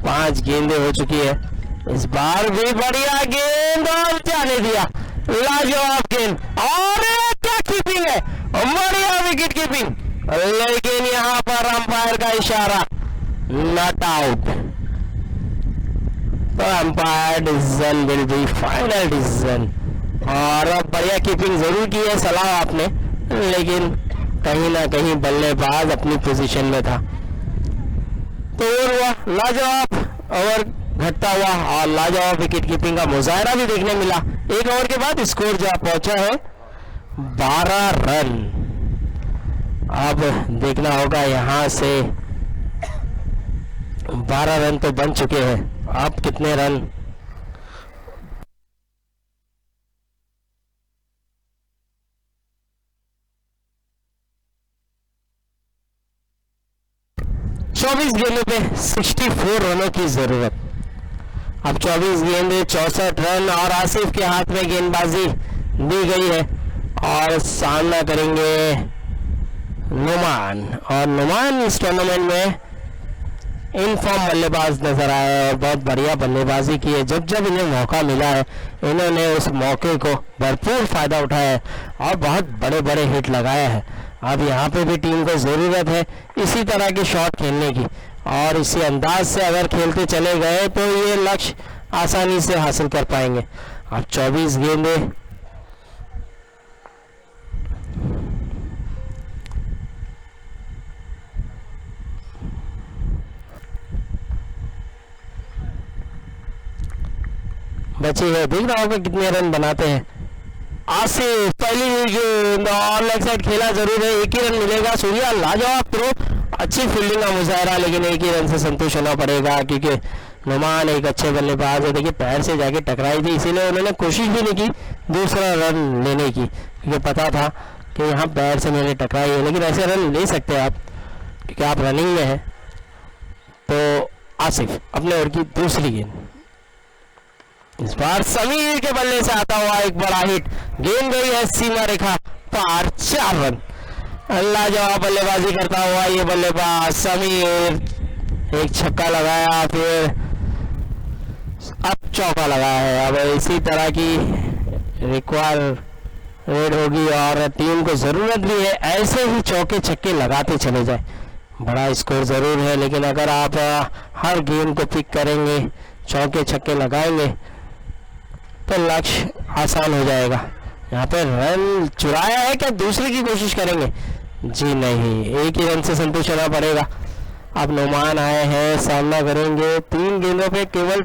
5 गेंदें हो चुकी है, इस बार भी बढ़िया गेंद और जाने दिया, लाजवाब गेंद और क्या कीपिंग है, बढ़िया विकेट कीपिंग, लेकिन यहाँ पर अंपायर का इशारा नॉट आउट। तो umpire decision will be final decision. और अब बढ़िया कीपिंग जरूर की है सलाह आपने, लेकिन कहीं ना कहीं बल्लेबाज अपनी पोजीशन में था। तो ओवर हुआ लाजवाब, ओवर घटता हुआ और लाजवाब विकेट कीपिंग का मुजाहरा भी देखने मिला। एक ओवर के बाद स्कोर जो पहुंचा है 12 रन। अब देखना होगा यहां से 12 रन तो बन चुके हैं, अब कितने रन 24 गेंदों पे 64 रनों की जरूरत। अब 24 गेंदे 64 रन और आसिफ के हाथ में गेंदबाजी दी गई है और सामना करेंगे नुमान। और नुमान इस टूर्नामेंट में इन फॉर्म बल्लेबाज नजर आए हैं और बहुत बढ़िया बल्लेबाजी की है। जब जब इन्हें मौका मिला है इन्होंने उस मौके को भरपूर फायदा उठाया है और बहुत बड़े बड़े हिट लगाया है। अब यहाँ पे भी टीम को ज़रूरत है इसी तरह के शॉट खेलने की और इसी अंदाज से अगर खेलते चले गए तो ये लक्ष्य आसानी से हासिल कर पाएंगे। अब 24 गेंदे बची है, देख रहा होगा कितने रन बनाते हैं। आसिफ पहली गेंद और लेग साइड खेला जरूर है, एक ही रन मिलेगा। सूर्या लाजवाब थ्रो, अच्छी फील्डिंग का मुजाहरा, लेकिन एक ही रन से संतुष्ट होना पड़ेगा क्योंकि नुमान एक अच्छे बल्लेबाज है। देखिए पैर से जाके टकराई थी, इसीलिए उन्होंने कोशिश भी नहीं की दूसरा रन लेने की क्योंकि पता था कि यहाँ पैर से मैंने टकराई है। लेकिन ऐसे रन ले सकते हैं आप क्योंकि आप रनिंग में हैं। तो आसिफ अपने ओवर की दूसरी गेंद, इस बार समीर के बल्ले से आता हुआ एक बड़ा हिट, गेंद गई है सीमा रेखा पार, 4 रन। अल्लाह जवाब बल्लेबाजी करता हुआ ये बल्लेबाज समीर, एक छक्का लगाया फिर अब चौका लगाया है। अब इसी तरह की रिक्वायर्ड होगी और टीम को जरूरत भी है ऐसे ही चौके छक्के लगाते चले जाए। बड़ा स्कोर जरूर है लेकिन अगर आप हर गेंद को पिक करेंगे, चौके छक्के लगाएंगे तो लक्ष्य आसान हो जाएगा। यहाँ पे रन चुराया है, क्या दूसरे की कोशिश करेंगे? जी नहीं, एक ही रन से संतुष्ट होना पड़ेगा। अब नुमान आए हैं, सामना करेंगे। 3 गेंदों पे केवल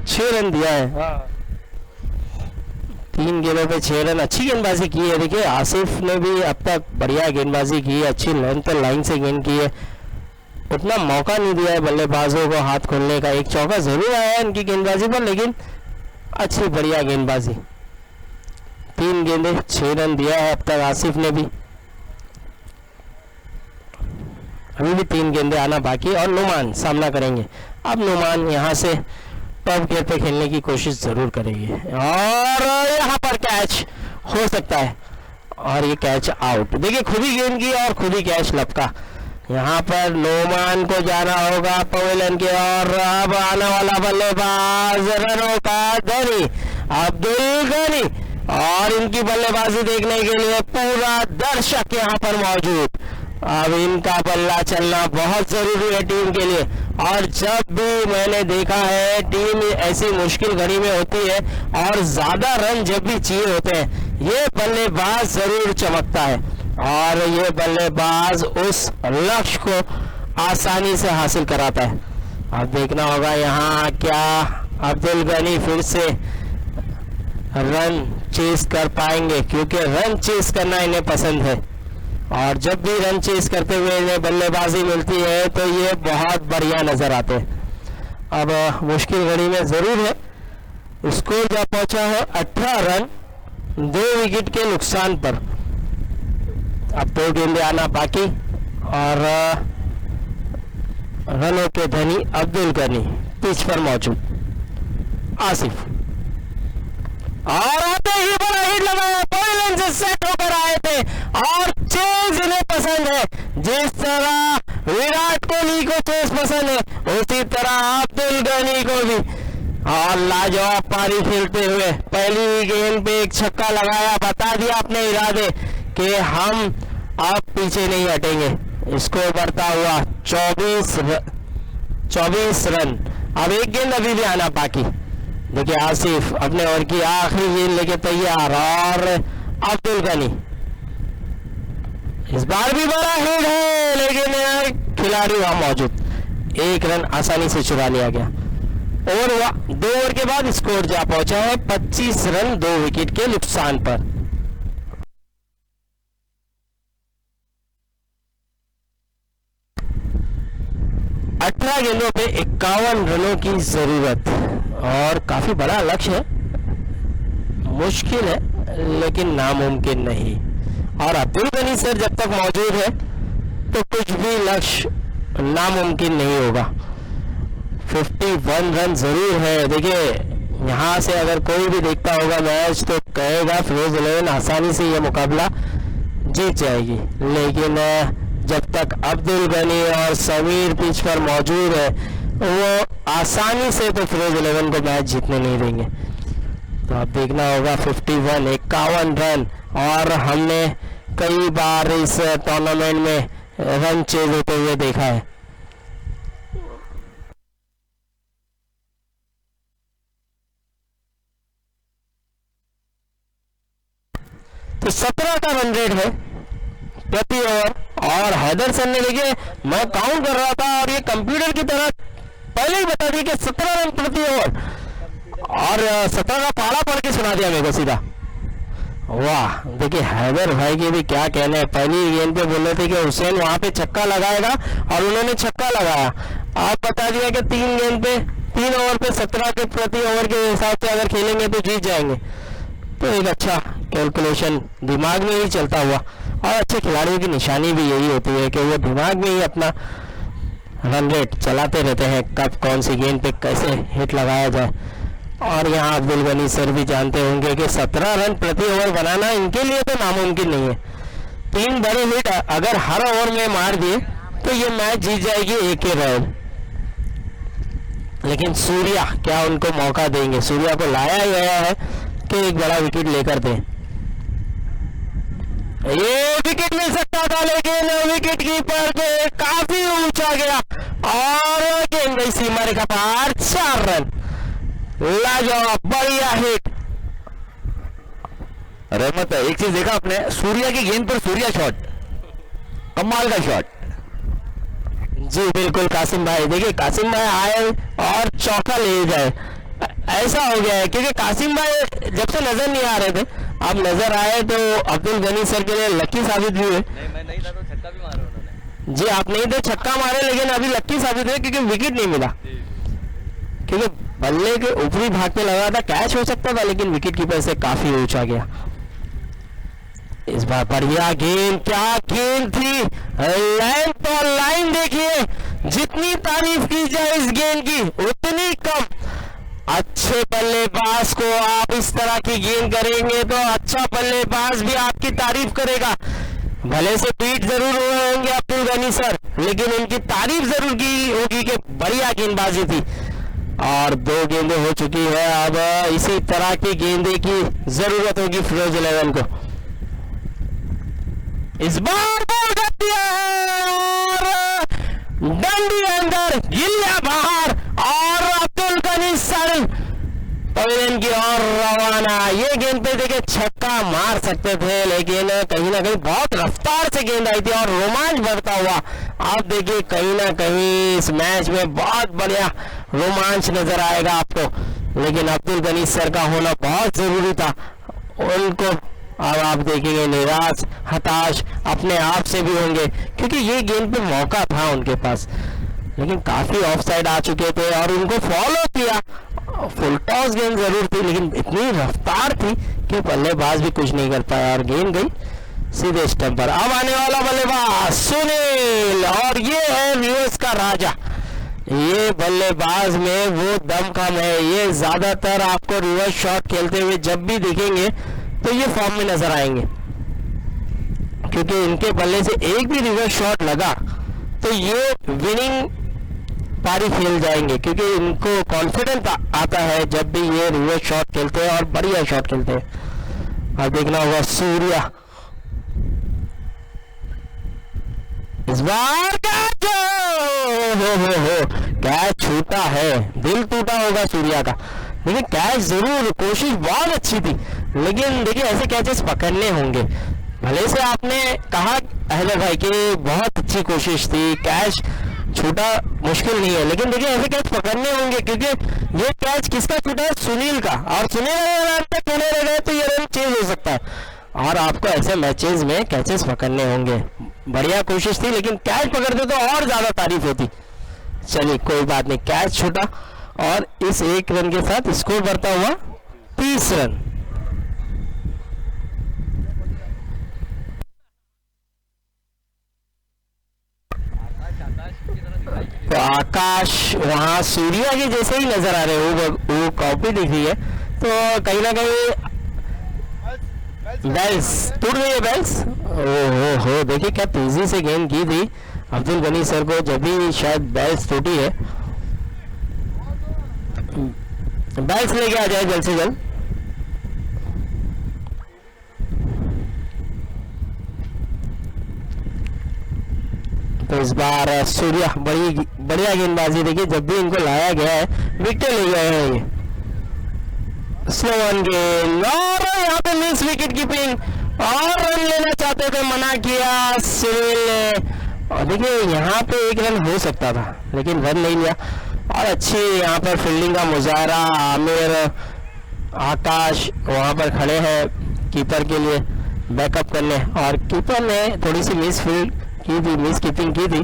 6 रन दिया है। 3 गेंदों पे 6 रन, अच्छी गेंदबाजी की है। देखिए आसिफ ने भी अब तक बढ़िया गेंदबाजी की है, अच्छी लेंथ पर लाइन से गेंद की है, उतना मौका नहीं दिया है बल्लेबाजों को हाथ खोलने का। एक चौका जरूर आया है इनकी गेंदबाजी पर, लेकिन अच्छी बढ़िया गेंदबाजी। 3 गेंदे 6 रन दिया है अब तक आसिफ ने भी, अभी भी 3 गेंदे आना बाकी और नुमान सामना करेंगे। अब नुमान यहाँ से टॉप गियर पे खेलने की कोशिश जरूर करेगी और यहाँ पर कैच हो सकता है और ये कैच आउट। देखिए खुद ही गेंद की और खुद ही कैच लपका। यहाँ पर नुमान को जाना होगा पवेलियन के और अब आने वाला बल्लेबाज रनों का धनी अब्दुल गनी और इनकी बल्लेबाजी देखने के लिए पूरा दर्शक यहाँ पर मौजूद। अब इनका बल्ला चलना बहुत जरूरी है टीम के लिए और जब भी मैंने देखा है टीम ऐसी मुश्किल घड़ी में होती है और ज्यादा रन जब भी चाहिए होते हैं ये बल्लेबाज जरूर चमकता है और ये बल्लेबाज उस लक्ष्य को आसानी से हासिल कराता है। अब देखना होगा यहाँ क्या अब्दुल गनी फिर से रन चेस कर पाएंगे क्योंकि रन चेस करना इन्हें पसंद है और जब भी रन चेस करते हुए इन्हें बल्लेबाजी मिलती है तो ये बहुत बढ़िया नजर आते हैं। अब मुश्किल घड़ी में जरूर है, स्कोर जब पहुंचा है 18 रन 2 विकेट के नुकसान पर। अब 2 गेंदे आना बाकी और रनों के धनी अब्दुल गनी पिच पर मौजूद। आसिफ और आते ही बड़ा हिट लगाया, पवेलियन से सेट होकर आए थे और चेज इन्हें पसंद है। जिस तरह विराट कोहली को चेज पसंद है उसी तरह अब्दुल गनी को भी और लाजवाब पारी खेलते हुए पहली गेंद पे एक छक्का लगाया, बता दिया अपने इरादे कि हम अब पीछे नहीं हटेंगे, स्कोर बढ़ता हुआ 24 रन। अब एक गेंद अभी भी आना बाकी। देखिए आसिफ अपने ओवर की आखिरी गेंद लेके तैयार, और अब्दुल गनी इस बार भी बड़ा हिट है, लेकिन खिलाड़ी वहां मौजूद, एक रन आसानी से चुरा लिया गया। ओवर हुआ 2 ओवर के बाद स्कोर जा पहुंचा है 25 रन 2 विकेट के नुकसान पर। अठारह गेंदों पे 51 रनों की जरूरत, और काफी बड़ा लक्ष्य है, मुश्किल है लेकिन नामुमकिन नहीं। और अब्दुल गनी सर जब तक मौजूद है तो कुछ भी लक्ष्य नामुमकिन नहीं होगा। 51 रन जरूर है। देखिए यहाँ से अगर कोई भी देखता होगा मैच तो कहेगा फिरोज 11 आसानी से ये मुकाबला जीत जाएगी, लेकिन जब तक अब्दुल गनी और समीर पिच पर मौजूद है वो आसानी से तो फिरोज 11 को मैच जीतने नहीं देंगे। तो अब देखना होगा 51 रन, और हमने कई बार इस टूर्नामेंट में रन चेज होते हुए देखा है। तो 17 का रन रेट है प्रति ओवर, और हैदर सर ने देखिए मैं काउंट कर रहा था और ये कंप्यूटर की तरह पहले ही बता दिया कि 17 रन प्रति ओवर, और 17 का पारा पढ़ के सुना दिया मेरे को सीधा। वाह, देखिए हैदर भाई के भी क्या कहना है। पहली गेंद पे बोल रहे थे कि हुसैन वहां पे छक्का लगाएगा और उन्होंने छक्का लगाया। आप बता दिया कि 3 गेंद पे 3 ओवर पे 17 के प्रति ओवर के हिसाब से अगर खेलेंगे तो जीत जाएंगे। तो एक अच्छा कैलकुलेशन दिमाग में ही चलता हुआ, और अच्छे खिलाड़ियों की निशानी भी यही होती है कि वो दिमाग में ही अपना रन रेट चलाते रहते हैं, कब कौन सी गेंद पे कैसे हिट लगाया जाए। और यहाँ अब्दुल गनी सर भी जानते होंगे कि 17 रन प्रति ओवर बनाना इनके लिए तो नामुमकिन नहीं है। 3 बड़े हिट अगर हर ओवर में मार दिए तो ये मैच जीत जाएगी एक ही रन। लेकिन सूर्या क्या उनको मौका देंगे? सूर्या को लाया गया है कि एक बड़ा विकेट लेकर दें। ये विकेट मिल सकता था लेकिन विकेट कीपर को काफी ऊंचा गया और गेंद गई सीमा रेखा पार। 4 रन, लाजवाब, बढ़िया हिट। रहमत है, एक चीज देखा आपने, सूर्या की गेंद पर सूर्या शॉट, कमाल का शॉट। जी बिल्कुल कासिम भाई, देखिए कासिम भाई आए और चौका ले जाए, ऐसा हो गया है क्योंकि कासिम भाई जब से नजर नहीं आ रहे थे, अब नजर आए तो अब्दुल गनी सर के लिए लकी साबित भी हुए। मैं नहीं था तो छक्का भी मारा उन्होंने। जी आप नहीं थे, छक्का मारे, लेकिन अभी लकी साबित हुए क्योंकि विकेट नहीं मिला, क्योंकि बल्ले के ऊपरी भाग पे लगा था, कैच हो सकता था लेकिन विकेट कीपर से काफी ऊंचा गया। इस बार बढ़िया गेंद, क्या गेंद थी, लाइन पर लाइन। देखिए जितनी तारीफ की जाए इस गेंद की उतनी कम। अच्छे बल्लेबाज को आप इस तरह की गेंद करेंगे तो अच्छा बल्लेबाज भी आपकी तारीफ करेगा। भले से बीट जरूर हुए होंगे अब्दुल गनी सर, लेकिन उनकी तारीफ जरूर की होगी कि बढ़िया गेंदबाजी थी। और 2 गेंदें हो चुकी है, अब इसी तरह की गेंदे की जरूरत होगी फिरोज 11 को। इस बार बॉल कर दिया और डंडी अंदर, गिल्ला बाहर, और अब्दुल गनी सर पवेलियन की ओर रवाना। ये गेंद पे देखिए छक्का मार सकते थे, लेकिन कहीं ना कहीं बहुत रफ्तार से गेंद आई थी और रोमांच बढ़ता हुआ। आप देखिए कहीं ना कहीं इस मैच में बहुत बढ़िया रोमांच नजर आएगा आपको, लेकिन अब्दुल गनी सर का होना बहुत जरूरी था। उनको अब आप देखेंगे निराश, हताश अपने आप से भी होंगे, क्योंकि ये गेंद पे मौका था उनके पास, लेकिन काफी ऑफ साइड आ चुके थे और उनको फॉलो किया। फुल टॉस गेंद जरूर थी, लेकिन इतनी रफ्तार थी कि बल्लेबाज भी कुछ नहीं कर पाया और गेंद गई सीधे स्टंप पर। अब आने वाला बल्लेबाज सुनील, और ये है रिवर्स का राजा। ये बल्लेबाज में वो दम कम है, ये ज्यादातर आपको रिवर्स शॉट खेलते हुए जब भी दिखेंगे तो ये फॉर्म में नजर आएंगे, क्योंकि इनके बल्ले से एक भी रिवर्स शॉट लगा तो ये विनिंग पारी खेल जाएंगे, क्योंकि इनको कॉन्फिडेंस आता है जब भी ये रिवर्स शॉट खेलते हैं और बढ़िया शॉट खेलते हैं। अब देखना होगा सूर्या, इस बार कैच, हो कैच छूटा है, दिल टूटा होगा सूर्या का। लेकिन कैच जरूर, कोशिश बहुत अच्छी थी, लेकिन देखिए ऐसे कैचेस पकड़ने होंगे। भले से आपने कहा हैदर भाई की बहुत अच्छी कोशिश थी, कैच छूटा मुश्किल नहीं है, लेकिन देखिए ऐसे कैच पकड़ने होंगे, क्योंकि ये कैच किसका छूटा है? सुनील का। और सुनील अगर तक खेले रह गए तो ये रन चेंज हो सकता है, और आपको ऐसे मैचेस में कैचेस पकड़ने होंगे। बढ़िया कोशिश थी, लेकिन कैच पकड़ते तो और ज्यादा तारीफ होती। चलिए कोई बात नहीं, कैच छूटा और इस एक रन के साथ स्कोर बढ़ता हुआ 30 रन। तो आकाश वहां सूर्या के जैसे ही नजर आ रहे हो, वो कॉपी दिख रही है, तो कहीं ना कहीं बेल्स टूट गई है। बेल्स हो देखिए क्या तेजी से गेंद की थी अब्दुल गनी सर को, जब भी शायद बेल्स टूटी है। बेल्स लेके आ जाए जल्द से जल्द। तो इस बार सूर्या बढ़िया गेंदबाजी, देखिए जब भी इनको लाया गया है विकेट ले गए हैं ये। स्लो वन गेंद और यहाँ पे मिस विकेट कीपिंग, और रन लेना चाहते थे, मना किया सुनील ने। और देखिए यहाँ पे एक रन हो सकता था, लेकिन रन नहीं लिया। और अच्छी यहाँ पर फील्डिंग का मुजाहरा, आमिर आकाश वहाँ पर खड़े हैं कीपर के लिए बैकअप करने, और कीपर ने थोड़ी सी मिस फील्ड की थी, मिस कीपिंग की थी,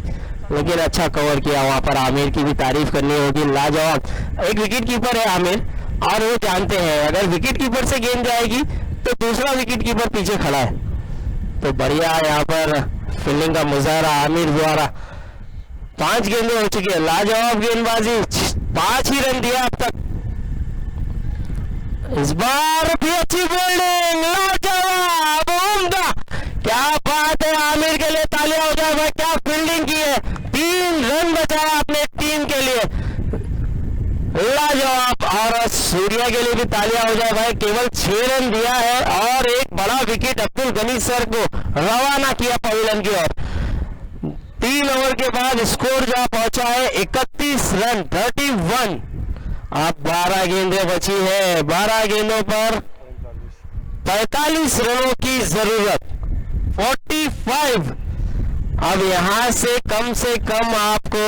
लेकिन अच्छा कवर किया। वहाँ पर आमिर की भी तारीफ करनी होगी, लाजवाब। एक विकेट कीपर है आमिर, और वो जानते हैं अगर विकेट कीपर से गेंद जाएगी तो दूसरा विकेट कीपर पीछे खड़ा है। तो बढ़िया यहाँ पर फील्डिंग का मुजाहरा आमिर द्वारा। 5 गेंदें हो चुकी है, लाजवाब गेंदबाजी, 5 ही रन दिया अब तक। इस बार भी अच्छी फील्डिंग, लाजवाब, उम्दा, क्या बात है। आमिर के लिए तालियां हो जाए भाई, क्या फील्डिंग की है। 3 रन बचाया अपने टीम के लिए, लाजवाब। और सूर्या के लिए भी तालियां हो जाए भाई, केवल 6 रन दिया है और एक बड़ा विकेट अब्दुल गनी सर को रवाना किया पवेलियन की ओर। 3 ओवर के बाद स्कोर जहां पहुंचा है 31 रन, 31। अब 12 गेंदें बची है, 12 गेंदों पर 45 रनों की जरूरत, 45। अब यहां से कम आपको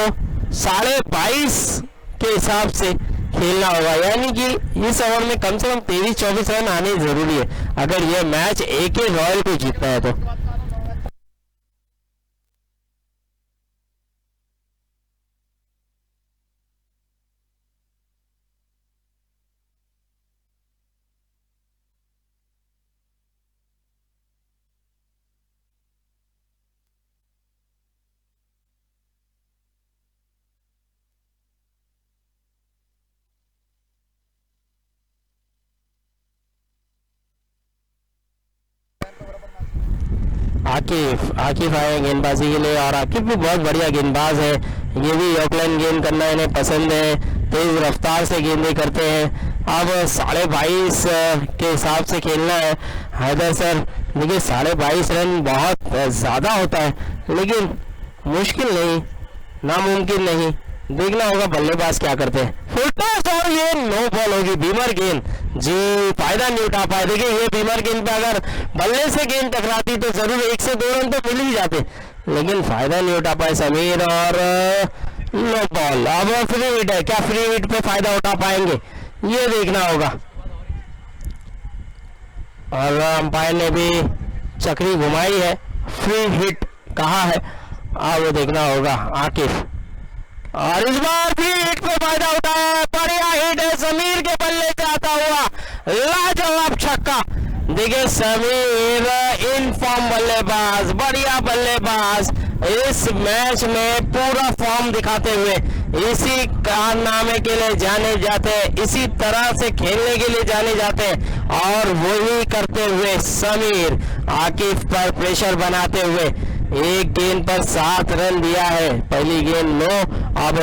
22.5 के हिसाब से खेलना होगा, यानी कि इस ओवर में कम से कम 23-24 रन आने जरूरी है अगर यह मैच AK रॉयल को जीतना है तो। आकिफ आए गेंदबाजी के लिए, और आकिफ भी बहुत बढ़िया गेंदबाज है। ये भी यॉर्कलाइन गेंद करना इन्हें पसंद है, तेज रफ्तार से गेंदें करते हैं। अब 22.5 के हिसाब से खेलना है हैदर सर। देखिए 22.5 रन बहुत ज़्यादा होता है, लेकिन मुश्किल नहीं, नामुमकिन नहीं। देखना होगा बल्लेबाज क्या करते हैं। फुल टॉस और ये नो बॉल होगी, बीमर गेंद जी, फायदा नहीं उठा पाए। देखिए ये बीमर गेंद पे अगर बल्ले से गेंद टकराती तो जरूर 1 से 2 रन तो मिल ही जाते, लेकिन फायदा नहीं उठा पाए समीर, और नो बॉल। अब फ्री हिट है, क्या फ्री हिट पे फायदा उठा पाएंगे ये देखना होगा। और अंपायर ने भी चक्री घुमाई है, फ्री हिट कहा है, अब देखना होगा आकिफ। और इस बार भी हिट पे फायदा उठाया, बढ़िया हिट है समीर के बल्ले से आता हुआ, लाजवाब छक्का। देखिए समीर इन फॉर्म बल्लेबाज, बढ़िया बल्लेबाज, इस मैच में पूरा फॉर्म दिखाते हुए इसी कारनामे के लिए जाने जाते हैं, इसी तरह से खेलने के लिए जाने जाते हैं, और वही करते हुए समीर आकिफ पर प्रेशर बनाते हुए एक गेंद पर 7 रन दिया है। पहली गेंद 9, अब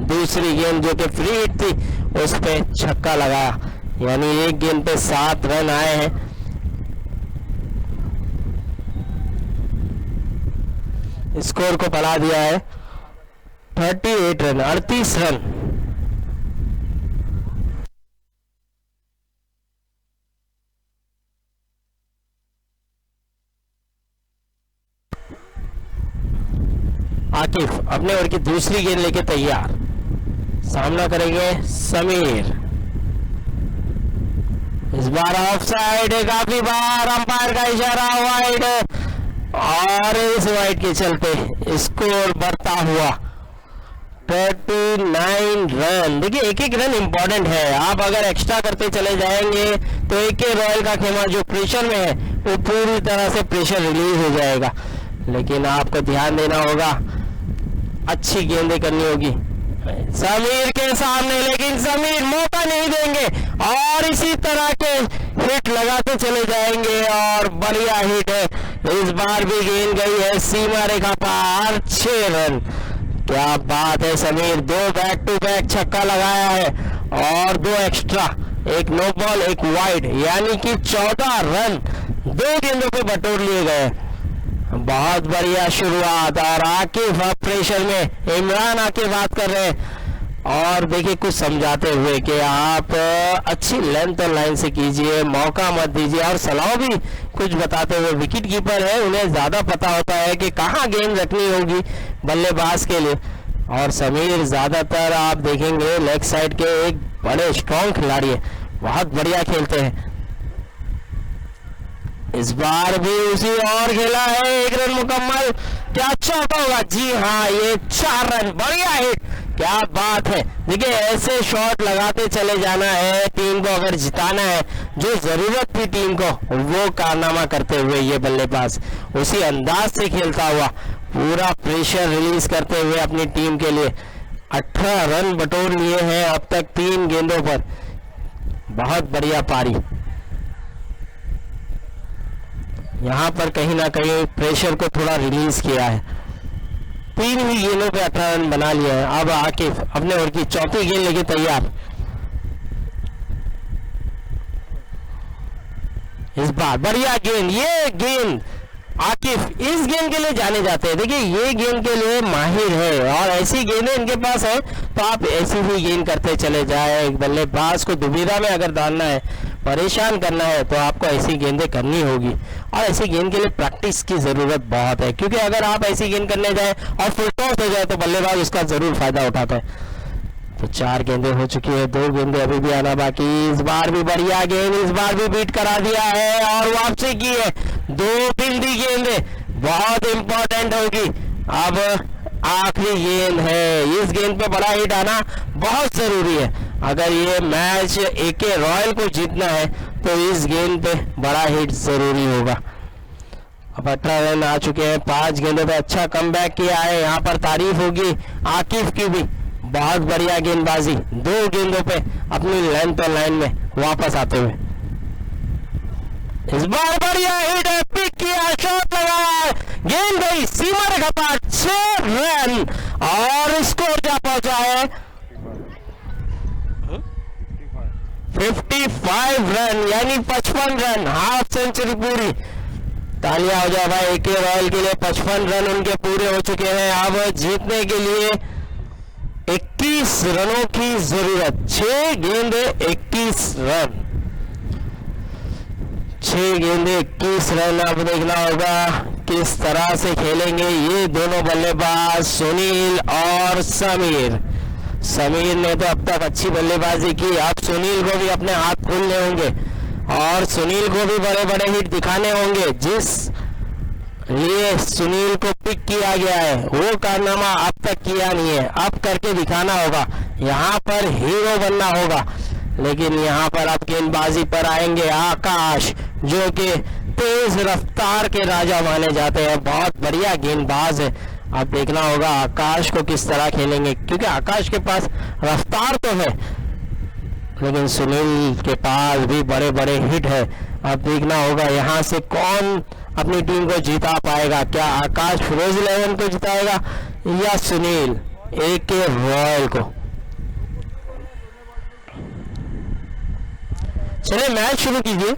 दूसरी गेंद जो कि फ्री हिट थी उस पे छक्का लगाया, यानी एक गेंद पे 7 रन आए हैं। स्कोर को बढ़ा दिया है 38 रन, 38 रन। आकिफ अपने ओवर की दूसरी गेंद लेके तैयार, सामना करेंगे समीर। इस बार ऑफ साइड है, काफी बार अंपायर का इशारा वाइड, और इस वाइड के चलते स्कोर बढ़ता हुआ 39 रन। देखिए एक एक रन इंपॉर्टेंट है, आप अगर एक्स्ट्रा करते चले जाएंगे तो एक रॉयल का खेमा जो प्रेशर में है वो पूरी तरह से प्रेशर रिलीज हो जाएगा। लेकिन आपको ध्यान देना होगा, अच्छी गेंदें करनी होगी समीर के सामने, लेकिन समीर मौका नहीं देंगे और इसी तरह के हिट लगाते चले जाएंगे और बढ़िया हिट है। इस बार भी गेंद गई है सीमा रेखा पार, 6 रन। क्या बात है, समीर 2 बैक टू बैक छक्का लगाया है और 2 एक्स्ट्रा, एक नो बॉल एक वाइड, यानी कि 14 रन 2 गेंदों पे बटोर लिए गए। बहुत बढ़िया शुरुआत। और आकिफ अब प्रेशर में, इमरान आके बात कर रहे हैं और देखिए कुछ समझाते हुए कि आप अच्छी लेंथ और लाइन से कीजिए, मौका मत दीजिए, और सलाह भी कुछ बताते हुए, विकेट कीपर है उन्हें ज्यादा पता होता है कि कहाँ गेंद रखनी होगी बल्लेबाज के लिए। और समीर ज्यादातर आप देखेंगे लेग साइड के एक बड़े स्ट्रॉन्ग खिलाड़ी है, बहुत बढ़िया खेलते हैं। इस बार भी उसी और खेला है, 1 रन मुकम्मल, क्या चौका होगा? जी हाँ, ये 4 रन, बढ़िया हिट, क्या बात है। देखिए ऐसे शॉट लगाते चले जाना है टीम को अगर जिताना है, जो जरूरत थी टीम को वो कारनामा करते हुए ये बल्लेबाज उसी अंदाज से खेलता हुआ पूरा प्रेशर रिलीज करते हुए अपनी टीम के लिए 18 रन बटोर लिए हैं अब तक 3 गेंदों पर। बहुत बढ़िया पारी, यहाँ पर कहीं ना कहीं प्रेशर को थोड़ा रिलीज किया है। 3 ही गेंदों पे 18 रन बना लिया है। अब आकिफ अपने ओवर की चौथी गेंद लेके तैयार। इस बार बढ़िया गेंद, ये गेंद आकिफ इस गेंद के लिए जाने जाते हैं। देखिए ये गेंद के लिए माहिर है और ऐसी गेंदें इनके पास है तो आप ऐसी ही गेंद करते चले जाए। एक बल्लेबाज को दुविधा में अगर डालना है, परेशान करना है, तो आपको ऐसी गेंदें करनी होगी और ऐसी गेंद के लिए प्रैक्टिस की जरूरत बहुत है, क्योंकि अगर आप ऐसी गेंद करने जाए और फुल टॉस हो जाए तो बल्लेबाज उसका जरूर फायदा उठाता है। तो 4 गेंदें हो चुकी है, 2 गेंदें अभी भी आना बाकी। इस बार भी बढ़िया गेंद, इस बार भी बीट करा दिया है और वापसी की है। 2 बिंदी गेंदें बहुत इंपॉर्टेंट होगी। अब आखिरी गेंद है, इस गेंद पे बड़ा हिट आना बहुत जरूरी है। अगर ये मैच एके रॉयल को जीतना है तो इस गेंद पे बड़ा हिट जरूरी होगा। अब 18 रन आ चुके हैं, 5 गेंदों पे अच्छा कमबैक किया है। यहाँ पर तारीफ होगी आकिफ की भी, बहुत बढ़िया गेंदबाजी, 2 गेंदों पे अपनी लेंथ और लाइन में वापस आते हुए। इस बार बढ़िया हिट है, पिक किया, शॉट लगाया, गेंद गई सीमा रेखा पार, 6 रन और स्कोर क्या पहुंचा है 55 रन, यानी 55 रन, हाफ सेंचुरी पूरी। तालियां हो जाए भाई एके रॉयल के लिए, 55 रन उनके पूरे हो चुके हैं। अब जीतने के लिए 21 रनों की जरूरत, 6 गेंदे 21 रन, 6 गेंदे 21 रन। अब देखना होगा किस तरह से खेलेंगे ये दोनों बल्लेबाज, सुनील और समीर। समीर ने तो अब तक अच्छी बल्लेबाजी की, अब सुनील को भी अपने हाथ खोलने होंगे और सुनील को भी बड़े बड़े हिट दिखाने होंगे। जिस लिए सुनील को पिक किया गया है वो कारनामा अब तक किया नहीं है, अब करके दिखाना होगा। यहाँ पर हीरो बनना होगा। लेकिन यहाँ पर अब गेंदबाजी पर आएंगे आकाश, जो कि तेज रफ्तार के राजा माने जाते हैं, बहुत बढ़िया गेंदबाज है। अब देखना होगा आकाश को किस तरह खेलेंगे, क्योंकि आकाश के पास रफ्तार तो है लेकिन सुनील के पास भी बड़े बड़े हिट है। अब देखना होगा यहाँ से कौन अपनी टीम को जिता पाएगा, क्या आकाश फिरोज 11 को जिताएगा या सुनील एके रॉयल को। चलिए मैच शुरू कीजिए।